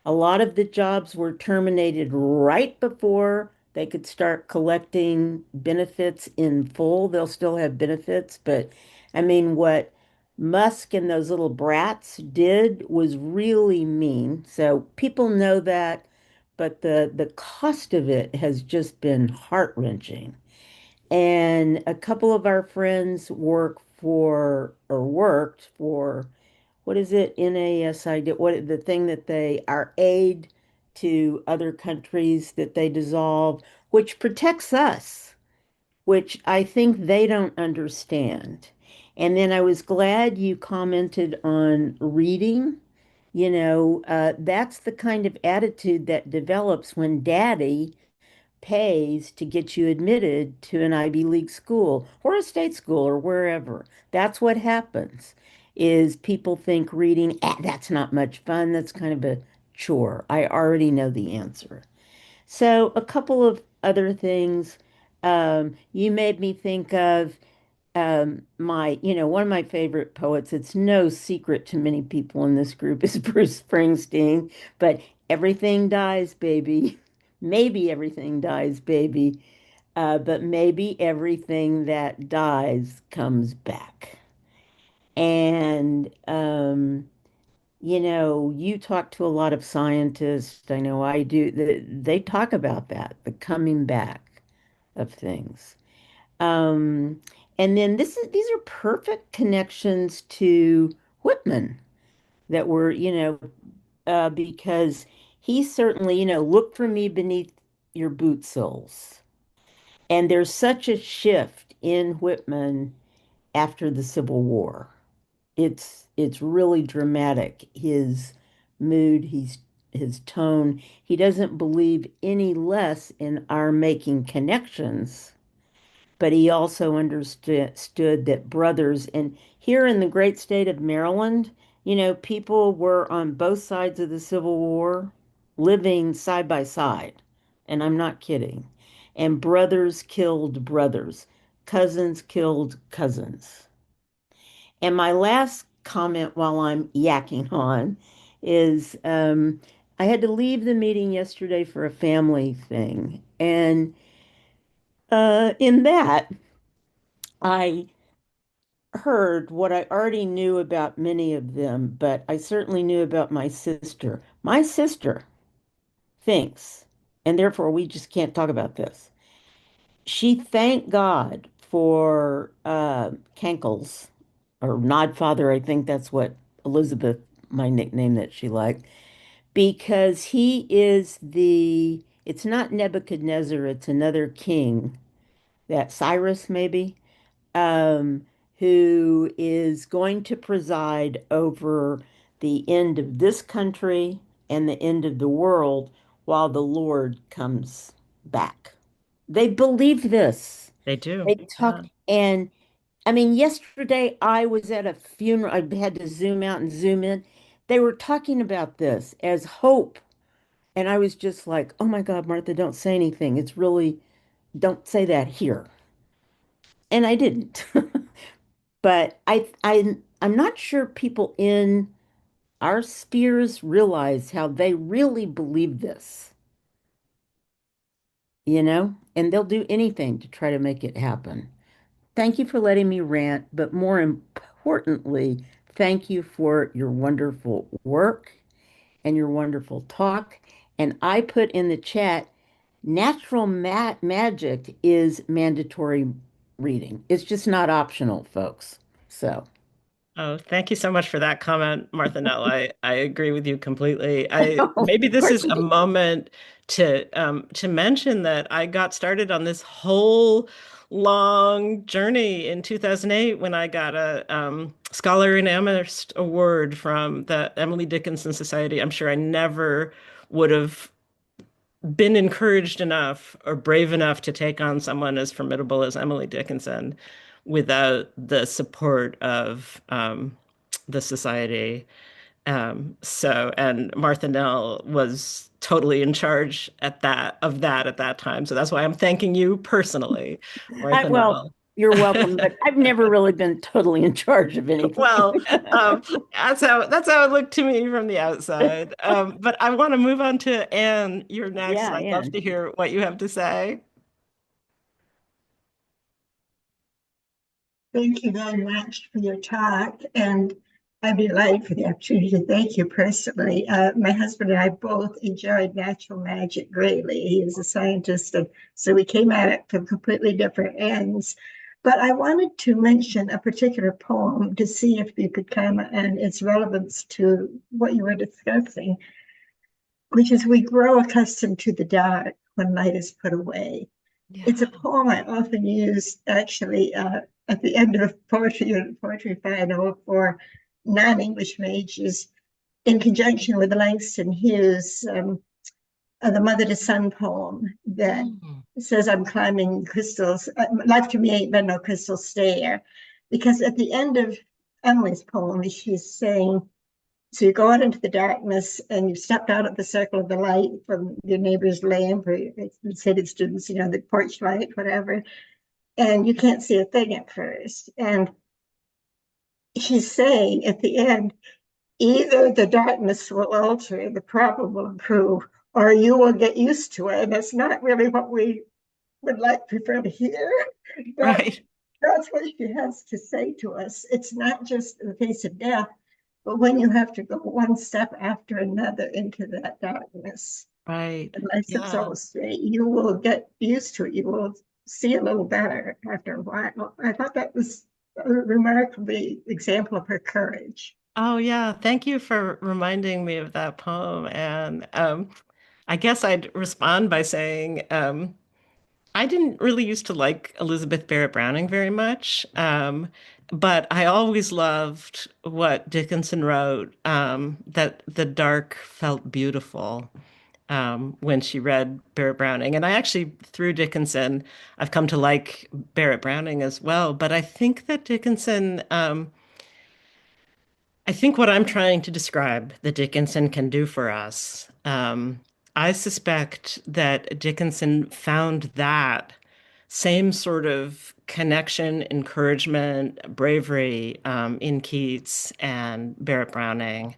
A lot of the jobs were terminated right before they could start collecting benefits in full. They'll still have benefits, but I mean, what Musk and those little brats did was really mean. So people know that, but the cost of it has just been heart-wrenching. And a couple of our friends worked for, what is it, NASID, what the thing that they our aid to other countries that they dissolve, which protects us, which I think they don't understand. And then I was glad you commented on reading. That's the kind of attitude that develops when daddy pays to get you admitted to an Ivy League school or a state school or wherever. That's what happens is people think reading, that's not much fun. That's kind of a chore. I already know the answer. So a couple of other things. You made me think of one of my favorite poets, it's no secret to many people in this group, is Bruce Springsteen, but everything dies, baby. Maybe everything dies, baby. But maybe everything that dies comes back. And, you talk to a lot of scientists. I know I do. They talk about that, the coming back of things. Um, and then these are perfect connections to Whitman that were, because he certainly, look for me beneath your boot soles. And there's such a shift in Whitman after the Civil War. It's really dramatic. His mood, his tone. He doesn't believe any less in our making connections, but he also understood that brothers, and here in the great state of Maryland, people were on both sides of the Civil War living side by side. And I'm not kidding. And brothers killed brothers, cousins killed cousins. And my last comment while I'm yakking on is I had to leave the meeting yesterday for a family thing. And in that, I heard what I already knew about many of them, but I certainly knew about my sister. My sister thinks, and therefore we just can't talk about this. She thanked God for Cankles or Nodfather. I think that's what Elizabeth, my nickname that she liked, because he is it's not Nebuchadnezzar, it's another king, that Cyrus maybe, um, who is going to preside over the end of this country and the end of the world while the Lord comes back. They believe this. They do. They talk, and I mean, yesterday I was at a funeral. I had to zoom out and zoom in. They were talking about this as hope. And I was just like, oh my God, Martha, don't say anything. It's really, don't say that here. And I didn't. But I'm not sure people in our spheres realize how they really believe this, and they'll do anything to try to make it happen. Thank you for letting me rant, but more importantly, thank you for your wonderful work and your wonderful talk. And I put in the chat, natural magic is mandatory reading. It's just not optional, folks. So. Oh, thank you so much for that comment, Martha Nell. I agree with you completely. Maybe Of this course is you a do. moment to mention that I got started on this whole long journey in 2008 when I got a Scholar in Amherst Award from the Emily Dickinson Society. I'm sure I never would have been encouraged enough or brave enough to take on someone as formidable as Emily Dickinson without the support of the society. And Martha Nell was totally in charge at that time. So that's why I'm thanking you personally, Martha Well, Nell. you're welcome, but I've never really been totally in charge of anything. Well, that's how it looked to me from the outside. But I want to move on to Anne. You're next. Yeah, I'd love and to hear what you have to say. Thank you very much for your talk, and I'd be delighted for the opportunity to thank you personally. My husband and I both enjoyed natural magic greatly. He is a scientist, and so we came at it from completely different ends. But I wanted to mention a particular poem to see if you could comment on its relevance to what you were discussing, which is "We grow accustomed to the dark when light is put away." It's a poem I often use actually at the end of poetry final for non-English majors in conjunction with the Langston Hughes, the Mother to Son poem that says, "I'm climbing crystals. Life to me ain't been no crystal stair." Because at the end of Emily's poem, she's saying, so you go out into the darkness and you've stepped out of the circle of the light from your neighbor's lamp or city students, the porch light, whatever. and you can't see a thing at first. And he's saying at the end, either the darkness will alter, the problem will improve, or you will get used to it. And that's not really what we would like prefer to hear. But Right. that's what she has to say to us. It's not just in the face of death, but when you have to go one step after another into that darkness. Right. And like Yeah. so straight, you will get used to it. You will see a little better after a while. I thought that was a remarkable example of her courage. Oh, yeah. Thank you for reminding me of that poem. And I guess I'd respond by saying I didn't really used to like Elizabeth Barrett Browning very much, but I always loved what Dickinson wrote, that the dark felt beautiful when she read Barrett Browning. And I actually, through Dickinson, I've come to like Barrett Browning as well. But I think that Dickinson, I think what I'm trying to describe that Dickinson can do for us, I suspect that Dickinson found that same sort of connection, encouragement, bravery in Keats and Barrett Browning.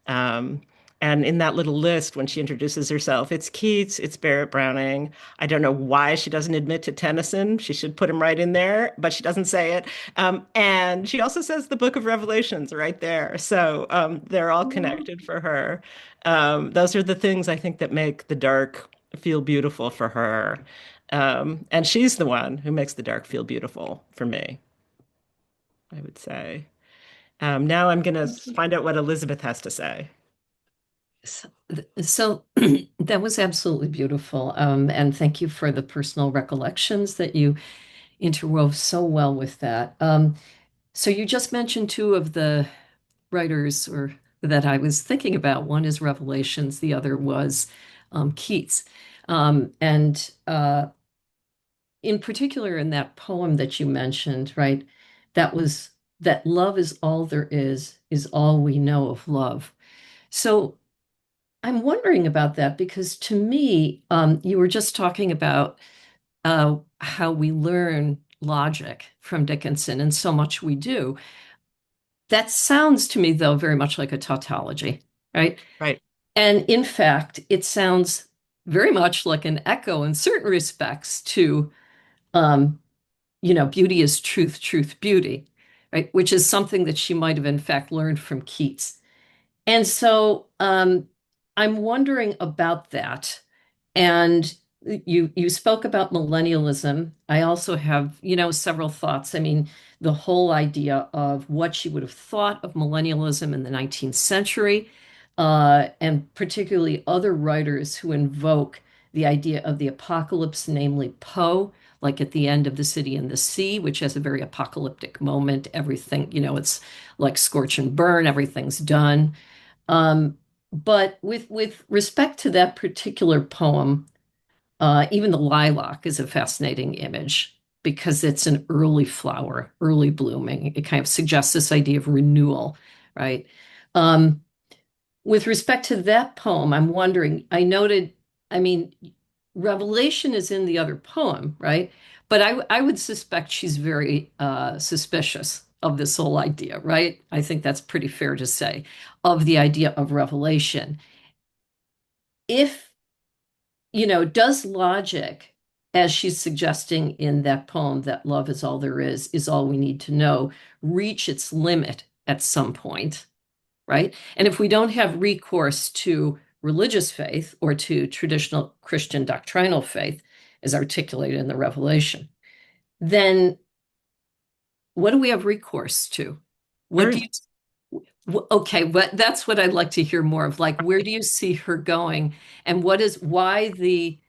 Um, and in that little list, when she introduces herself, it's Keats, it's Barrett Browning. I don't know why she doesn't admit to Tennyson. She should put him right in there, but she doesn't say it. And she also says the Book of Revelations right there. So they're all connected for her. Those are the things I think that make the dark feel beautiful for her. And she's the one who makes the dark feel beautiful for me, I would say. Now I'm going to find out what Elizabeth has to say. So that was absolutely beautiful. And thank you for the personal recollections that you interwove so well with that. So you just mentioned two of the writers or that I was thinking about. One is Revelations, the other was Keats. And in particular, in that poem that you mentioned, right, that was that love is all there is all we know of love. So I'm wondering about that because to me, you were just talking about how we learn logic from Dickinson, and so much we do. That sounds to me, though, very much like a tautology, right? Right. And in fact, it sounds very much like an echo in certain respects to, um, beauty is truth, truth, beauty, right? Which is something that she might have, in fact, learned from Keats. And so I'm wondering about that. And you spoke about millennialism. I also have, several thoughts. I mean, the whole idea of what she would have thought of millennialism in the 19th century, and particularly other writers who invoke the idea of the apocalypse, namely Poe, like at the end of The City and the Sea, which has a very apocalyptic moment. Everything, it's like scorch and burn, everything's done. Um, but with respect to that particular poem, even the lilac is a fascinating image because it's an early flower, early blooming. It kind of suggests this idea of renewal, right? Um, with respect to that poem, I'm wondering, I mean, Revelation is in the other poem, right? But I would suspect she's very suspicious of this whole idea, right? I think that's pretty fair to say, of the idea of revelation. If, does logic, as she's suggesting in that poem, that love is all there is all we need to know, reach its limit at some point, right? And if we don't have recourse to religious faith or to traditional Christian doctrinal faith, as articulated in the Revelation, then what do we have recourse to? What do Earth. okay, but that's what I'd like to hear more of. Like, where do you see her going, and why the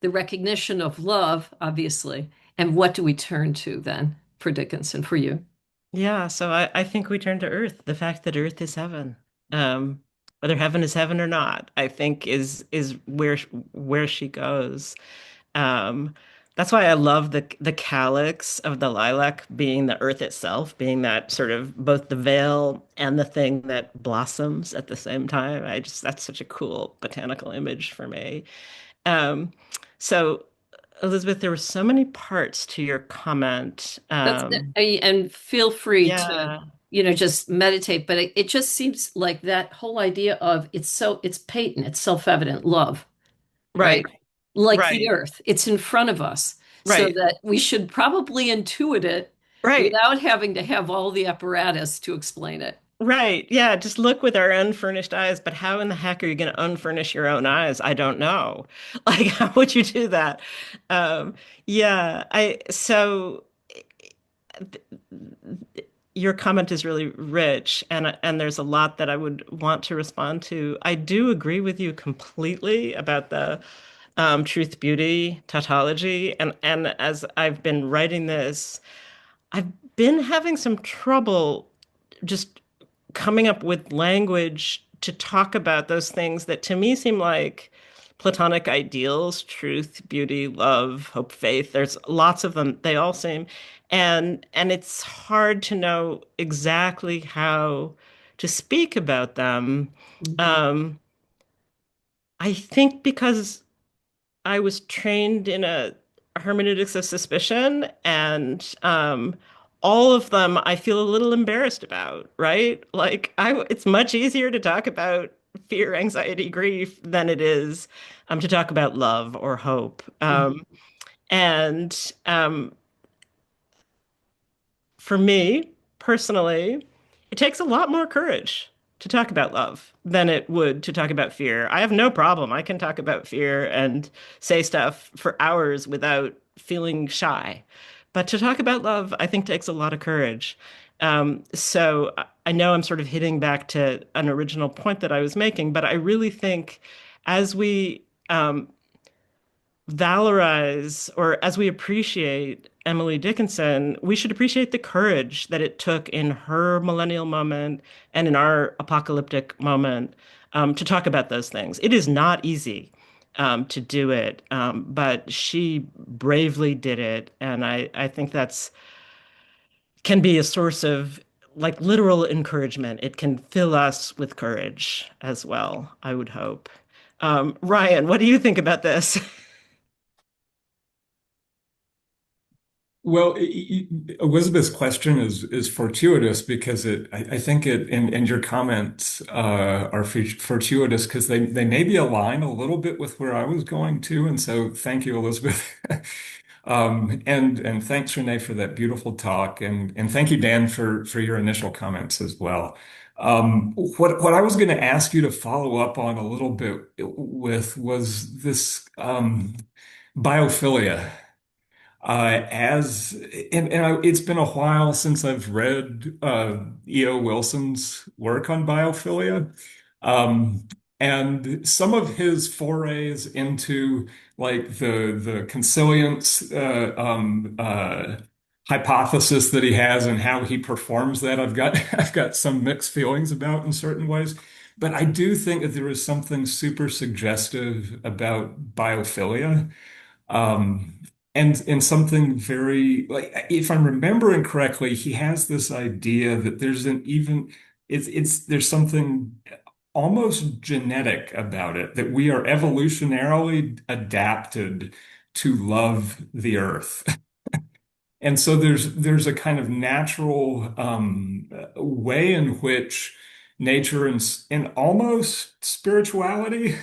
recognition of love, obviously, and what do we turn to then for Dickinson, for you? Yeah, so I think we turn to Earth. The fact that Earth is heaven, whether heaven is heaven or not, I think is where she goes. Um, that's why I love the calyx of the lilac being the earth itself, being that sort of both the veil and the thing that blossoms at the same time. That's such a cool botanical image for me. Um, so Elizabeth, there were so many parts to your comment. That's and feel free to, Yeah, just meditate. But it just seems like that whole idea of it's patent, it's self-evident love, right? right, Like the right, earth, it's in front of us, so right, that we should probably intuit it right. without having to have all the apparatus to explain it. Right. Yeah. Just look with our unfurnished eyes. But how in the heck are you going to unfurnish your own eyes? I don't know. Like, how would you do that? Um, yeah. So your comment is really rich, and there's a lot that I would want to respond to. I do agree with you completely about the truth beauty tautology. And as I've been writing this, I've been having some trouble just coming up with language to talk about those things that to me seem like Platonic ideals, truth, beauty, love, hope, faith. There's lots of them. They all seem, and it's hard to know exactly how to speak about them. Mhm. Um, I think because I was trained in a hermeneutics of suspicion, and all of them I feel a little embarrassed about, right? Like it's much easier to talk about fear, anxiety, grief than it is to talk about love or hope. And For me personally, it takes a lot more courage to talk about love than it would to talk about fear. I have no problem. I can talk about fear and say stuff for hours without feeling shy. But to talk about love, I think takes a lot of courage. I know I'm sort of hitting back to an original point that I was making, but I really think as we valorize or as we appreciate Emily Dickinson, we should appreciate the courage that it took in her millennial moment and in our apocalyptic moment to talk about those things. It is not easy to do it, but she bravely did it, and I think that's can be a source of like literal encouragement. It can fill us with courage as well, I would hope. Ryan, what do you think about this? Well, Elizabeth's question is fortuitous because I think and your comments are fortuitous because they maybe align a little bit with where I was going to, and so thank you, Elizabeth. And thanks, Renee, for that beautiful talk, and thank you, Dan, for your initial comments as well. What I was going to ask you to follow up on a little bit with was this biophilia. As it's been a while since I've read E.O. Wilson's work on biophilia, um, and some of his forays into like the consilience hypothesis that he has and how he performs that, I've got some mixed feelings about in certain ways. But I do think that there is something super suggestive about biophilia. Um, and something very like if I'm remembering correctly, he has this idea that there's an even it's there's something almost genetic about it, that we are evolutionarily adapted to love the earth. And so there's a kind of natural way in which nature and almost spirituality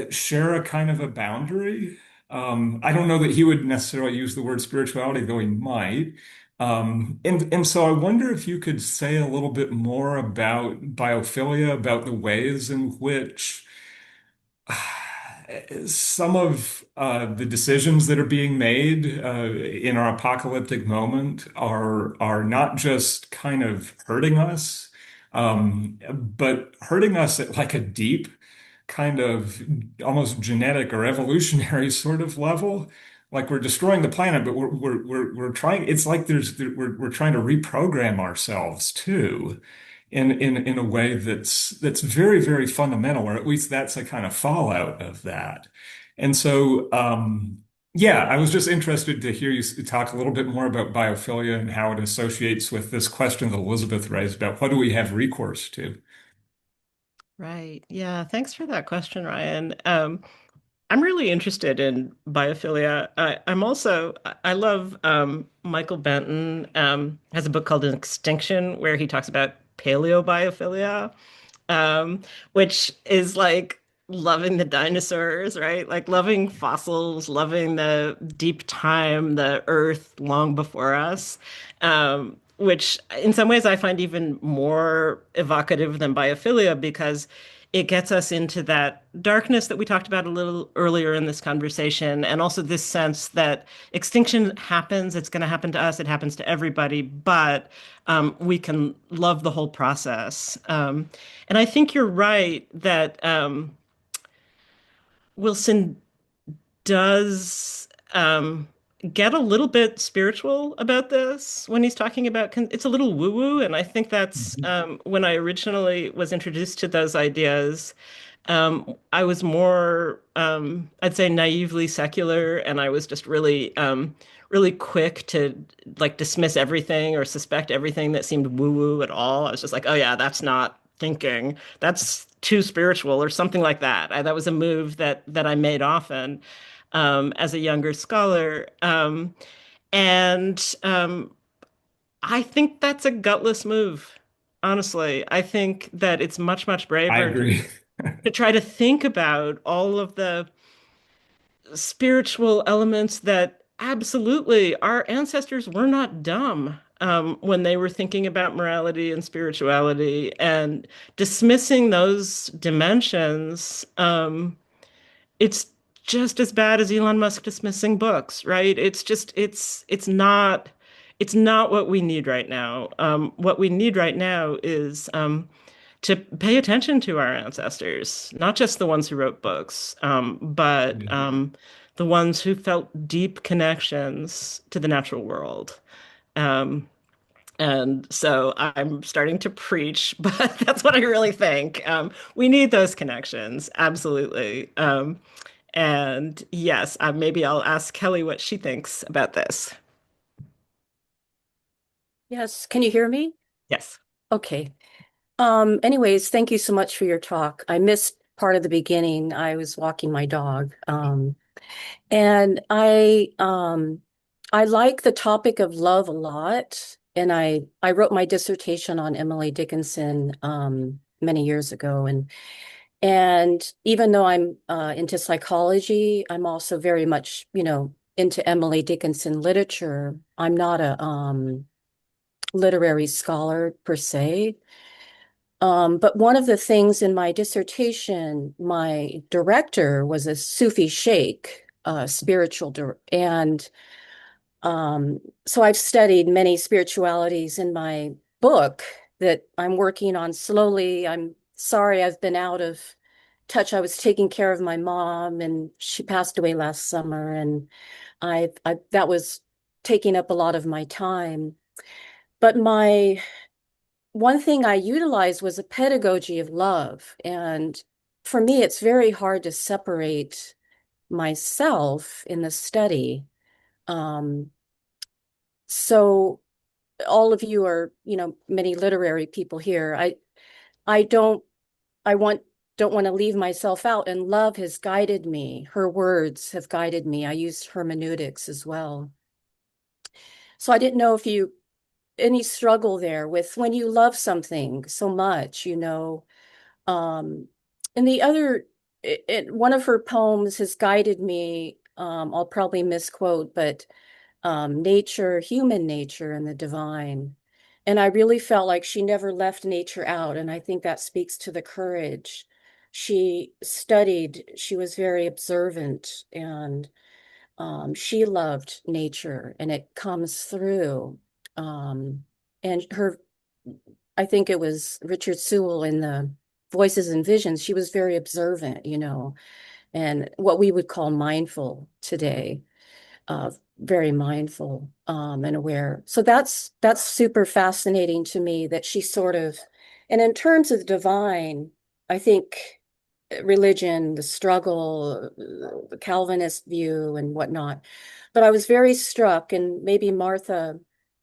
share a kind of a boundary. I don't know that he would necessarily use the word spirituality, though he might. And so I wonder if you could say a little bit more about biophilia, about the ways in which some of the decisions that are being made in our apocalyptic moment are not just kind of hurting us, but hurting us at like a deep kind of almost genetic or evolutionary sort of level. Like we're destroying the planet, but we're trying. It's like we're trying to reprogram ourselves too, in a way that's very very fundamental, or at least that's a kind of fallout of that. And so, yeah, I was just interested to hear you talk a little bit more about biophilia and how it associates with this question that Elizabeth raised about what do we have recourse to? Right. Yeah. Thanks for that question, Ryan. I'm really interested in biophilia. I love Michael Benton has a book called Extinction where he talks about paleobiophilia, which is like loving the dinosaurs, right? Like loving fossils, loving the deep time, the earth long before us, which in some ways I find even more evocative than biophilia because it gets us into that darkness that we talked about a little earlier in this conversation, and also this sense that extinction happens, it's going to happen to us, it happens to everybody, but we can love the whole process. And I think you're right that Wilson does get a little bit spiritual about this when he's talking about it's a little woo-woo, and I think that's when I originally was introduced to those ideas. I was more, I'd say, naively secular, and I was just really quick to like dismiss everything or suspect everything that seemed woo-woo at all. I was just like, oh yeah, that's not thinking. That's too spiritual or something like that. That was a move that I made often as a younger scholar. And I think that's a gutless move. Honestly, I think that it's much, much I braver agree. to try to think about all of the spiritual elements that absolutely our ancestors were not dumb when they were thinking about morality and spirituality and dismissing those dimensions. It's just as bad as Elon Musk dismissing books, right? It's not what we need right now. What we need right now is to pay attention to our ancestors, not just the ones who wrote books, but Yeah. the ones who felt deep connections to the natural world. Um, and so I'm starting to preach, but that's what I really think. We need those connections, absolutely. And yes, maybe I'll ask Kelly what she thinks about this. Yes, can you hear me? Yes. Okay. Anyways, thank you so much for your talk. I missed part of the beginning. I was walking my dog. And I like the topic of love a lot. And I wrote my dissertation on Emily Dickinson many years ago. And even though I'm into psychology, I'm also very much, into Emily Dickinson literature. I'm not a literary scholar per se. But one of the things in my dissertation, my director was a Sufi sheikh, and so I've studied many spiritualities in my book that I'm working on slowly. I'm sorry I've been out of touch. I was taking care of my mom, and she passed away last summer, and I that was taking up a lot of my time. But my one thing I utilized was a pedagogy of love. And for me, it's very hard to separate myself in the study. Um, so all of you are, many literary people here. I don't, I want, don't want to leave myself out. And love has guided me. Her words have guided me. I used hermeneutics as well. So I didn't know if you any struggle there with when you love something so much, Um, and the other, one of her poems has guided me. I'll probably misquote, but nature, human nature, and the divine. And I really felt like she never left nature out. And I think that speaks to the courage. She studied, she was very observant, and she loved nature, and it comes through. Um, and I think it was Richard Sewell in the Voices and Visions. She was very observant, and what we would call mindful today, very mindful and aware. So that's super fascinating to me that she sort of, and in terms of divine, I think religion, the struggle, the Calvinist view and whatnot. But I was very struck, and maybe Martha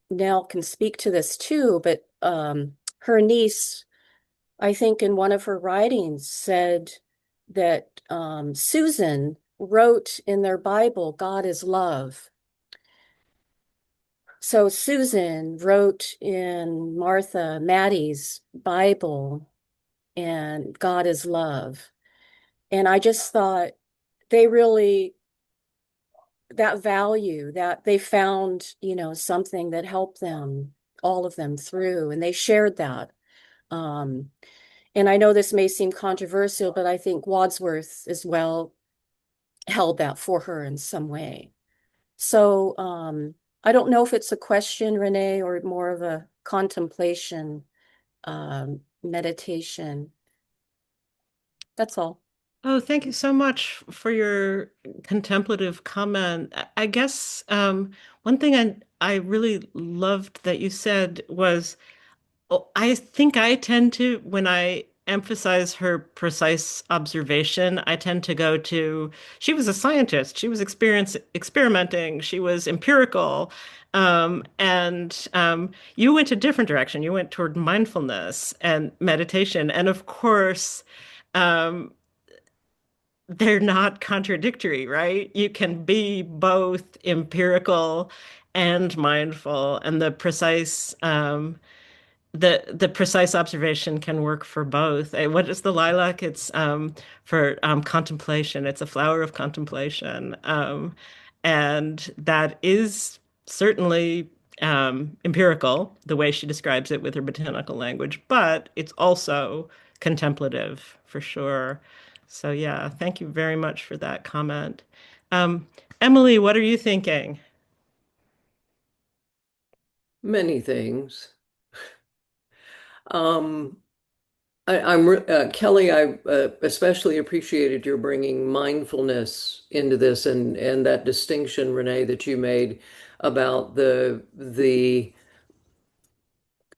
Nell can speak to this too, but her niece, I think in one of her writings, said that Susan wrote in their Bible, God is love. So Susan wrote in Maddie's Bible, and God is love. And I just thought they really, that value that they found, something that helped them, all of them through, and they shared that. Um, and I know this may seem controversial, but I think Wadsworth as well held that for her in some way. So I don't know if it's a question, Renee, or more of a contemplation, meditation. That's all. Oh, thank you so much for your contemplative comment. I guess one thing I really loved that you said was, oh, I think I tend to, when I emphasize her precise observation, I tend to go to, she was a scientist, she was experimenting, she was empirical, and you went a different direction. You went toward mindfulness and meditation, and of course. Um, they're not contradictory, right? You can be both empirical and mindful, and the precise observation can work for both. What is the lilac? It's for contemplation. It's a flower of contemplation, and that is certainly empirical, the way she describes it with her botanical language, but it's also contemplative for sure. So yeah, thank you very much for that comment. Um, Emily, what are you thinking? Many things. Um, Kelly, I especially appreciated your bringing mindfulness into this and that distinction, Renee, that you made about the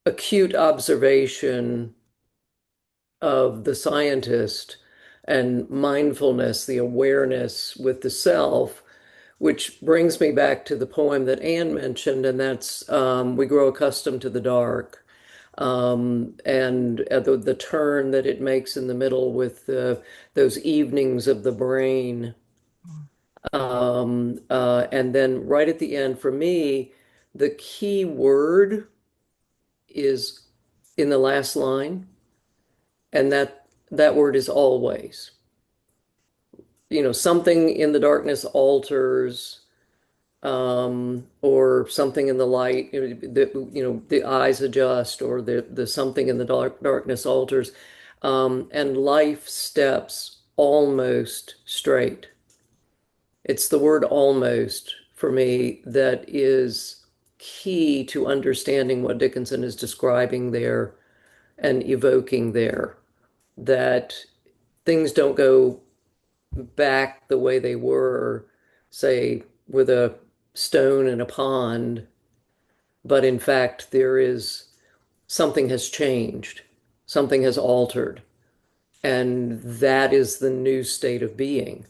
acute observation of the scientist and mindfulness, the awareness with the self, which brings me back to the poem that Anne mentioned, and that's We Grow Accustomed to the Dark. And the turn that it makes in the middle with those evenings of the brain. And then right at the end, for me, the key word is in the last line, and that word is always. Something in the darkness alters, or something in the light, the eyes adjust, or the something in the darkness alters, and life steps almost straight. It's the word almost for me that is key to understanding what Dickinson is describing there and evoking there, that things don't go back the way they were, say, with a stone in a pond, but in fact, something has changed, something has altered, and that is the new state of being.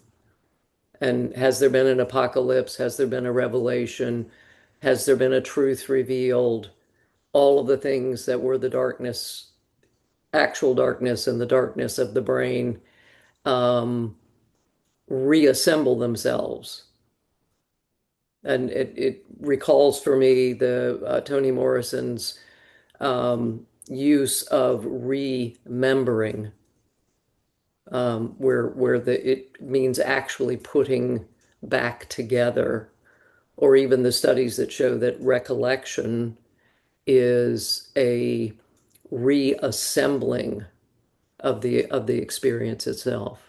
And has there been an apocalypse? Has there been a revelation? Has there been a truth revealed? All of the things that were the darkness, actual darkness, and the darkness of the brain reassemble themselves. And it recalls for me the Toni Morrison's use of remembering, where it means actually putting back together, or even the studies that show that recollection is a reassembling of the experience itself.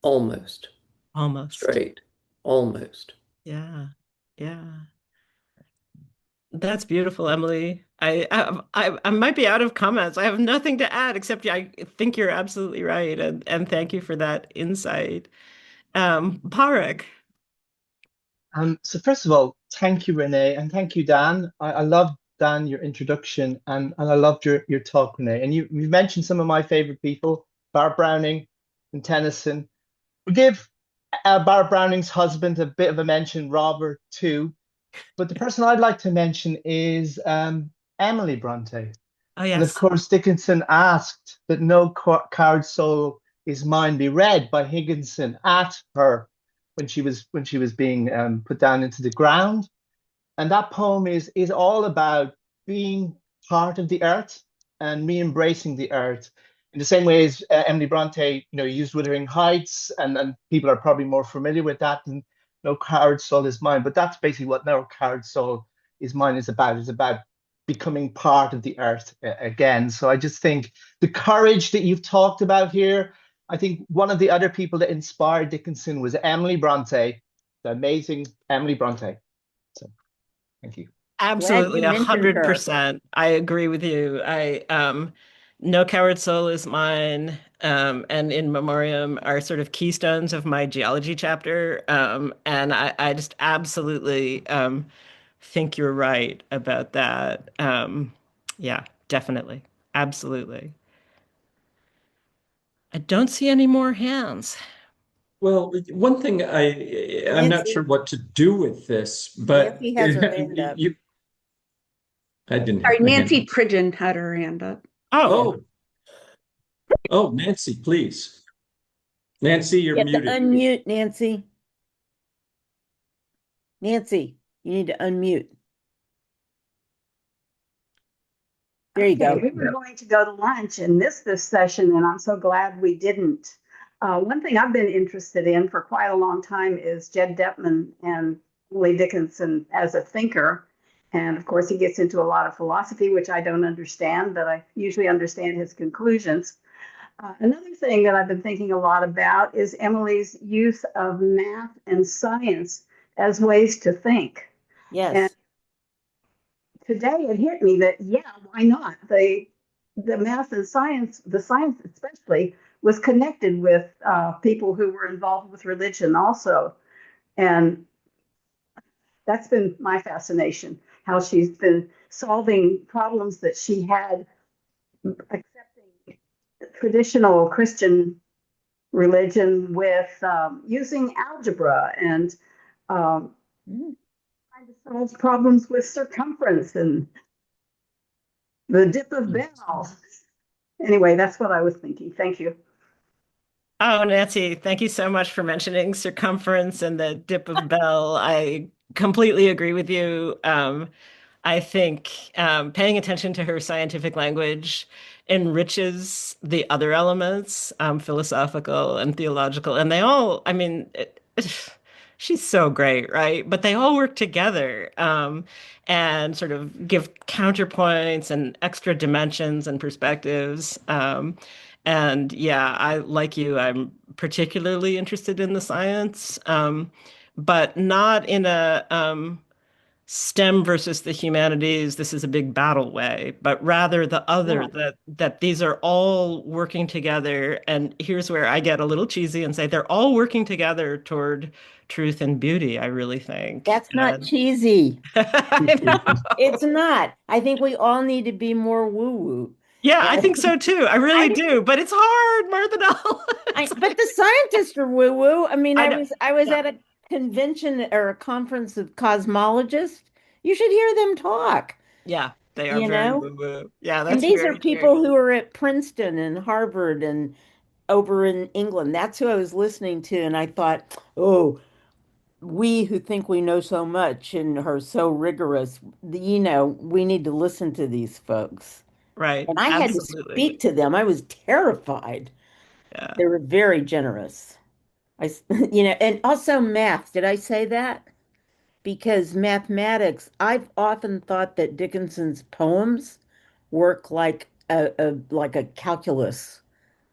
Almost Almost. straight, almost. Yeah. Yeah. That's beautiful, Emily. I might be out of comments. I have nothing to add except I think you're absolutely right, and thank you for that insight. Parag. So first of all, thank you, Renee, and thank you, Dan. I love Dan, your introduction, and I loved your talk, Renee. And you mentioned some of my favorite people, Barbara Browning and Tennyson. We give Barbara Browning's husband a bit of a mention, Robert, too. But the person I'd like to mention is Emily Bronte. Oh And of yes. course, Dickinson asked that no coward soul Is Mine be read by Higginson at her when she was being put down into the ground. And that poem is all about being part of the earth and me embracing the earth in the same way as Emily Bronte, used Wuthering Heights, and people are probably more familiar with that than No Coward Soul Is Mine. But that's basically what No Coward Soul Is Mine is about. It's about becoming part of the earth again. So I just think the courage that you've talked about here, I think one of the other people that inspired Dickinson was Emily Bronte, the amazing Emily Bronte. So thank you. Glad Absolutely, you mentioned her. 100%. I agree with you. No Coward Soul Is Mine, and In Memoriam are sort of keystones of my geology chapter. And I just absolutely think you're right about that. Yeah, definitely. Absolutely. I don't see any more hands. Well, one thing I'm not Nancy, sure what to do with this, but Nancy has her hand up. I didn't Sorry, have my hand Nancy up. Pridgeon had her hand up. Oh, Oh, oh, Nancy, please. Nancy, you're You have to muted. unmute, Nancy. Nancy, you need to unmute. There you Okay, go. we were going to go to lunch and miss this session, and I'm so glad we didn't. One thing I've been interested in for quite a long time is Jed Depman and Emily Dickinson as a thinker. And of course, he gets into a lot of philosophy, which I don't understand, but I usually understand his conclusions. Another thing that I've been thinking a lot about is Emily's use of math and science as ways to think. And Yes. today it hit me that, yeah, why not? The math and science, the science especially, was connected with people who were involved with religion also. And that's been my fascination, how she's been solving problems that she had, accepting traditional Christian religion with using algebra and trying to solve problems with circumference and the dip of Bell. Anyway, that's what I was thinking. Thank you. oh, Nancy, thank you so much for mentioning circumference and the dip of Bell. I completely agree with you. I think paying attention to her scientific language enriches the other elements, philosophical and theological, and they all, I mean, she's so great, right? But they all work together, and sort of give counterpoints and extra dimensions and perspectives. And yeah, I like you, I'm particularly interested in the science, but not in a STEM versus the humanities, this is a big battle way, but rather the other, Yeah. that these are all working together. And here's where I get a little cheesy and say they're all working together toward truth and beauty, I really think. That's not And cheesy. I know. It's not. I think we all need to be more woo-woo. Yeah, I think And so too. I really I, do, but it's hard, Martha. but the scientists are woo-woo. I mean, I I know. was I was Yeah. at a convention or a conference of cosmologists. You should hear them talk, Yeah, they are you very know? woo-woo. Yeah, And that's these are very true. people who are at Princeton and Harvard and over in England. That's who I was listening to, and I thought, oh, we who think we know so much and are so rigorous, we need to listen to these folks. Right. And I had to Absolutely. speak to them. I was terrified. Yeah. They were very generous. And also math. Did I say that? Because mathematics, I've often thought that Dickinson's poems work like a calculus,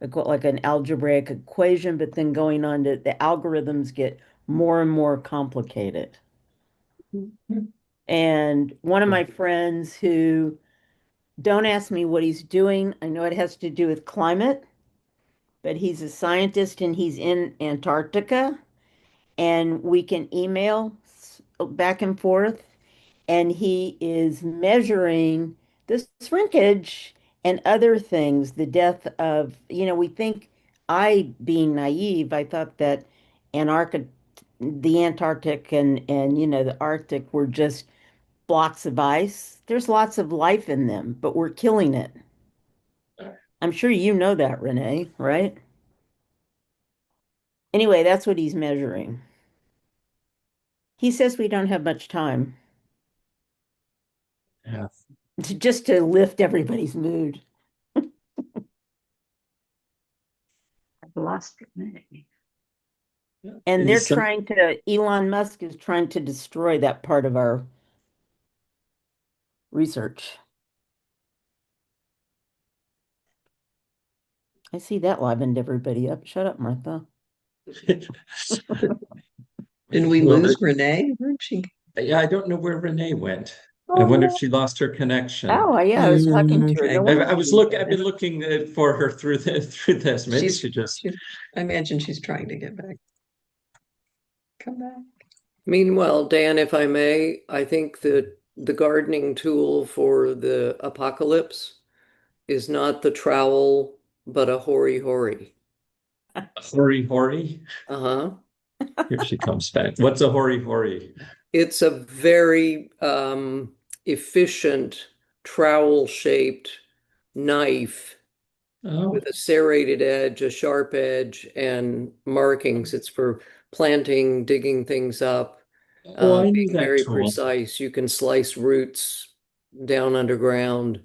like an algebraic equation, but then going on to the algorithms get more and more complicated. And one of my friends who, don't ask me what he's doing. I know it has to do with climate, but he's a scientist and he's in Antarctica, and we can email back and forth, and he is measuring the shrinkage and other things, the death of, we think, I being naive, I thought that Antarctica, the Antarctic and the Arctic were just blocks of ice. There's lots of life in them, but we're killing it. I'm sure you know that, Renee, right? Anyway, that's what he's measuring. He says we don't have much time Yeah. just to lift everybody's mood. I've lost Renee. And they're trying to, Elon Musk is trying to destroy that part of our research. I see that livened everybody up. Shut up, Martha. Did we lose Renee? Where'd she? Yeah, I don't know where Renee went. I wonder if she lost her connection. Oh, yeah, I was talking to her. No wonder I've been looking for her through this. Maybe I imagine she's trying to get back. Come back. Meanwhile, Dan, if I may, I think that the gardening tool for the apocalypse is not the trowel, but a hoary. Hori. Uh-huh. Here she comes back. What's a hori? It's a very efficient trowel-shaped knife with a serrated edge, a sharp edge, and markings. It's for planting, digging things up, I knew being that very tool. precise. You can slice roots down underground.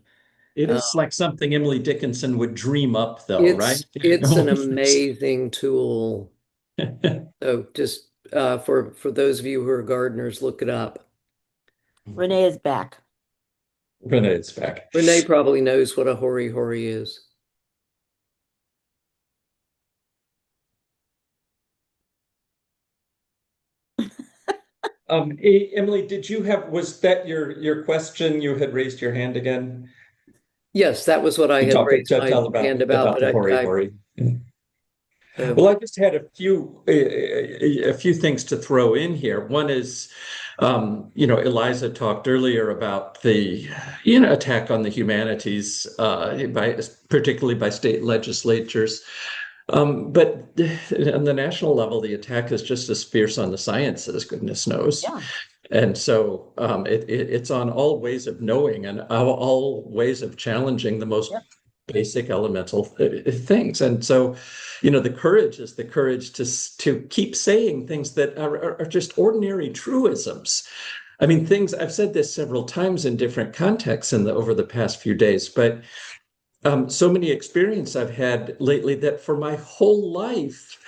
It is like something Emily Dickinson would dream up, though, right? It's an amazing tool. So just for those of you who are gardeners, look it up. Renee is back. Renee's back. Renee probably knows what a hori is. Emily, was that your question? You had raised your hand again? Yes, that was what I had raised my hand about, the hori. Well, I just had a few things to throw in here. One is, Eliza talked earlier about the, attack on the humanities, particularly by state legislatures. But on the national level, the attack is just as fierce on the sciences, goodness knows. Yeah. And so it's on all ways of knowing and all ways of challenging the most basic elemental things. And so, the courage is the courage to keep saying things that are just ordinary truisms. I mean, I've said this several times in different contexts over the past few days, but so many experiences I've had lately that for my whole life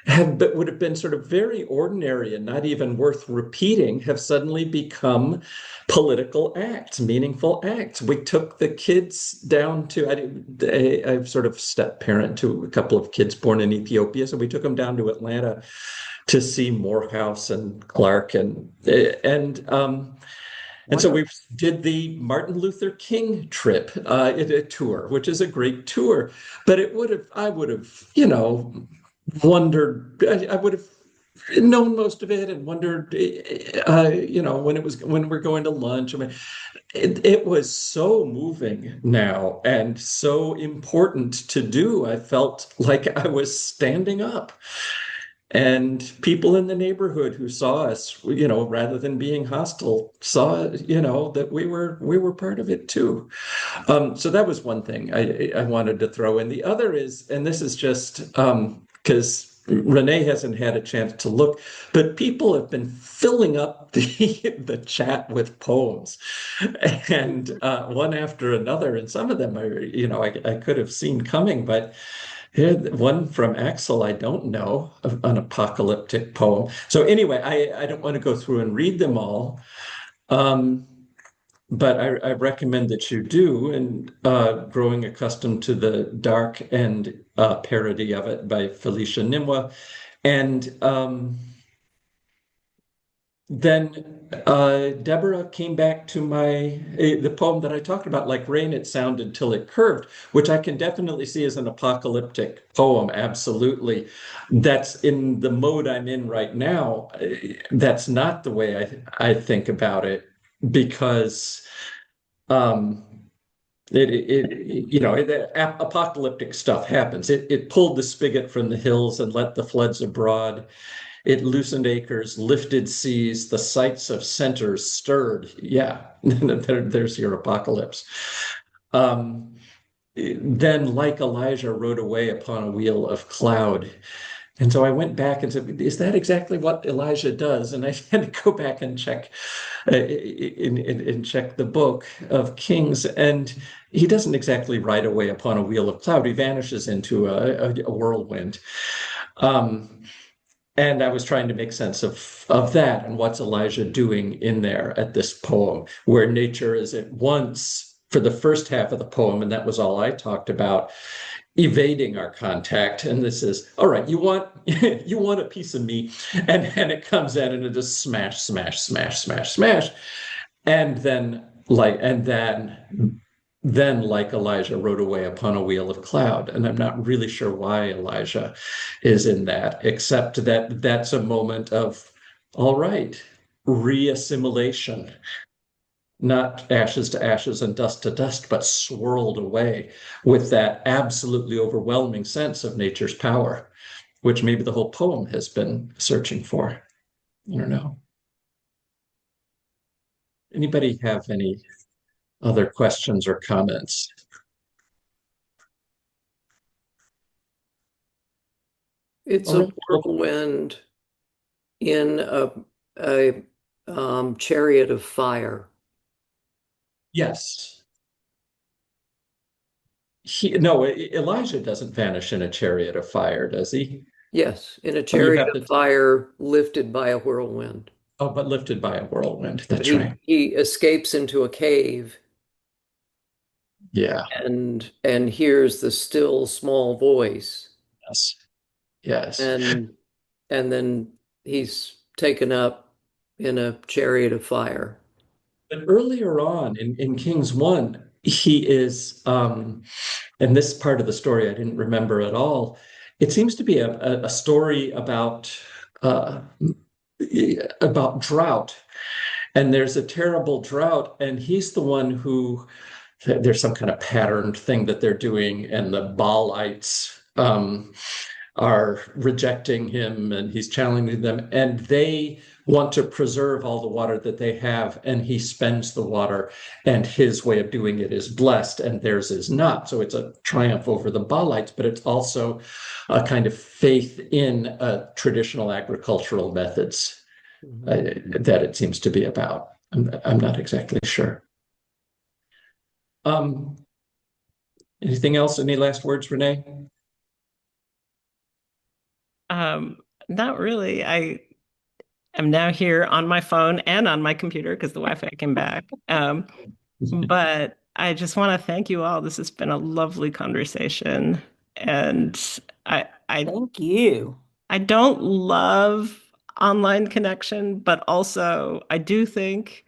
would have been sort of very ordinary and not even worth repeating have suddenly become political acts, meaningful acts. We took the kids down to, I'm sort of step parent to a couple of kids born in Ethiopia. So we took them down to Atlanta to see Morehouse and Clark and so we did the Martin Luther King trip, a tour, which is a great tour. But I would have, wondered, I would have known most of it and wondered, when we're going to lunch. I mean, it was so moving now and so important to do. I felt like I was standing up. And people in the neighborhood who saw us, rather than being hostile, saw, that we were part of it too. So that was one thing I wanted to throw in. The other is, and this is just because Renee hasn't had a chance to look, but people have been filling up the chat with poems, and one after another. And some of them I could have seen coming, but. One from Axel, I don't know, an apocalyptic poem. So anyway, I don't want to go through and read them all, but I recommend that you do. And Growing Accustomed to the Dark and parody of it by Felicia Nimwa. And then Deborah came back to the poem that I talked about, Like Rain It Sounded Till It Curved, which I can definitely see as an apocalyptic poem, absolutely. That's in the mode I'm in right now. That's not the way I think about it, because apocalyptic stuff happens. It pulled the spigot from the hills and let the floods abroad. It loosened acres, lifted seas, the sights of centers stirred. Yeah, there's your apocalypse. Then, like Elijah, rode away upon a wheel of cloud. And so I went back and said, is that exactly what Elijah does? And I had to go back and check and check the book of Kings. And he doesn't exactly ride away upon a wheel of cloud. He vanishes into a whirlwind. And I was trying to make sense of that and what's Elijah doing in there at this poem, where nature is at once, for the first half of the poem, and that was all I talked about, evading our contact. And this is, all right, you want you want a piece of me, and it comes in and it just smash, smash, smash, smash, smash. And then like Elijah rode away upon a wheel of cloud. And I'm not really sure why Elijah is in that, except that that's a moment of, all right, reassimilation, not ashes to ashes and dust to dust, but swirled away with that absolutely overwhelming sense of nature's power, which maybe the whole poem has been searching for. I don't know. Anybody have any other questions or comments? It's a whirlwind in a chariot of fire. Yes. No, Elijah doesn't vanish in a chariot of fire, does he? Yes, in a chariot of fire lifted by a whirlwind. Oh, but lifted by a whirlwind. That's He, right. he escapes into a cave. Yeah. And hears the still small voice. Yes. Yes. And then he's taken up in a chariot of fire. But earlier on in Kings 1, he is, and this part of the story I didn't remember at all. It seems to be a story uh, about drought. And there's a terrible drought, and he's the one who, there's some kind of patterned thing that they're doing, and the Baalites are rejecting him, and he's challenging them, and they want to preserve all the water that they have, and he spends the water, and his way of doing it is blessed, and theirs is not. So it's a triumph over the Baalites, but it's also a kind of faith in traditional agricultural methods that it seems to be about. I'm not exactly sure. Anything else? Any last words, Renee? Not really. I am now here on my phone and on my computer because the Wi-Fi came back. But I just want to thank you all. This has been a lovely conversation. And I Thank you. I don't love online connection, but also I do think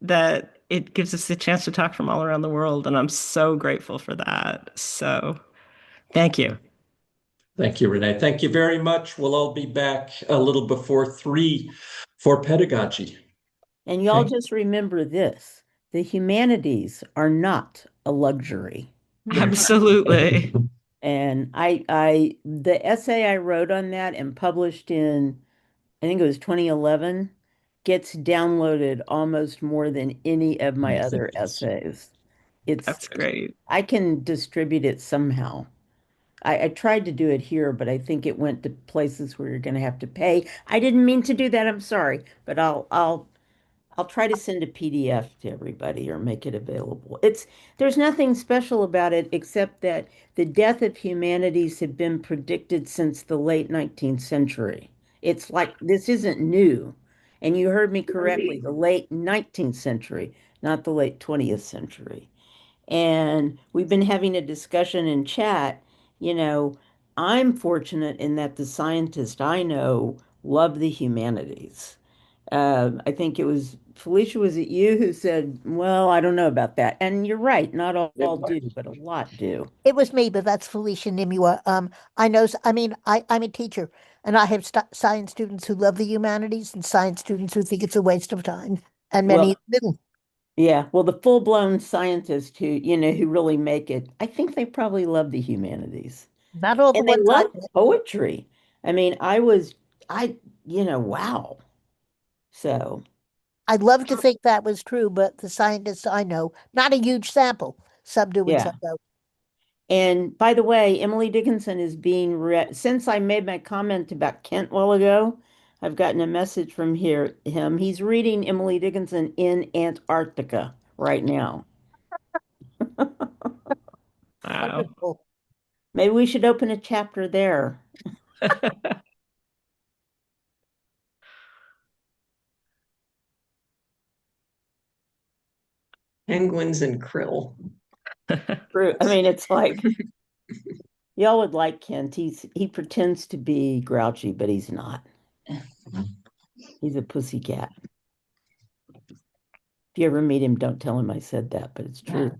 that it gives us the chance to talk from all around the world, and I'm so grateful for that. So thank you. Thank you, Renee. Thank you very much. We'll all be back a little before 3 for pedagogy. And y'all just remember this. The humanities are not a luxury. Absolutely. And the essay I wrote on that and published in, I think it was 2011, gets downloaded almost more than any of my other essays. That's great. I can distribute it somehow. I tried to do it here, but I think it went to places where you're going to have to pay. I didn't mean to do that. I'm sorry, but I'll try to send a PDF to everybody or make it available. There's nothing special about it except that the death of humanities had been predicted since the late 19th century. It's like this isn't new. And you heard me correctly, the late 19th century, not the late 20th century. And we've been having a discussion in chat. I'm fortunate in that the scientists I know love the humanities. I think it was Felicia, was it you who said, well, I don't know about that? And you're right, not all do, but a lot do. It was me, but that's Felicia Nimua. I know, I'm a teacher, and I have science students who love the humanities and science students who think it's a waste of time, and many in the middle. Yeah, well, the full-blown scientists who really make it, I think they probably love the humanities. Not all the And they ones love poetry. I mean, wow. So I'd love to think that was true, but the scientists I know, not a huge sample. Some do and some don't. And by the way, Emily Dickinson is being read. Since I made my comment about Kent a while ago, I've gotten a message from him. He's reading Emily Dickinson in Antarctica right now. Wow. Wonderful. Maybe we should open a chapter there. Penguins and krill. True. I mean, it's like y'all would like Kent. He pretends to be grouchy, but he's not. He's a pussycat. If you ever meet him, don't tell him I said that, but it's true.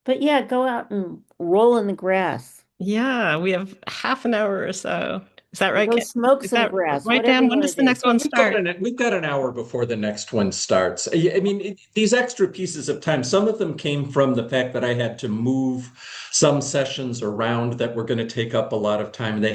But yeah, go out and roll in the grass. Yeah, we have half an hour or so. Is that right, Go Ken? smoke Is some that grass, right, whatever Dan? you When want does to the do. next one start? We've got an hour before the next one starts. I mean, these extra pieces of time, some of them came from the fact that I had to move some sessions around that were going to take up a lot of time. They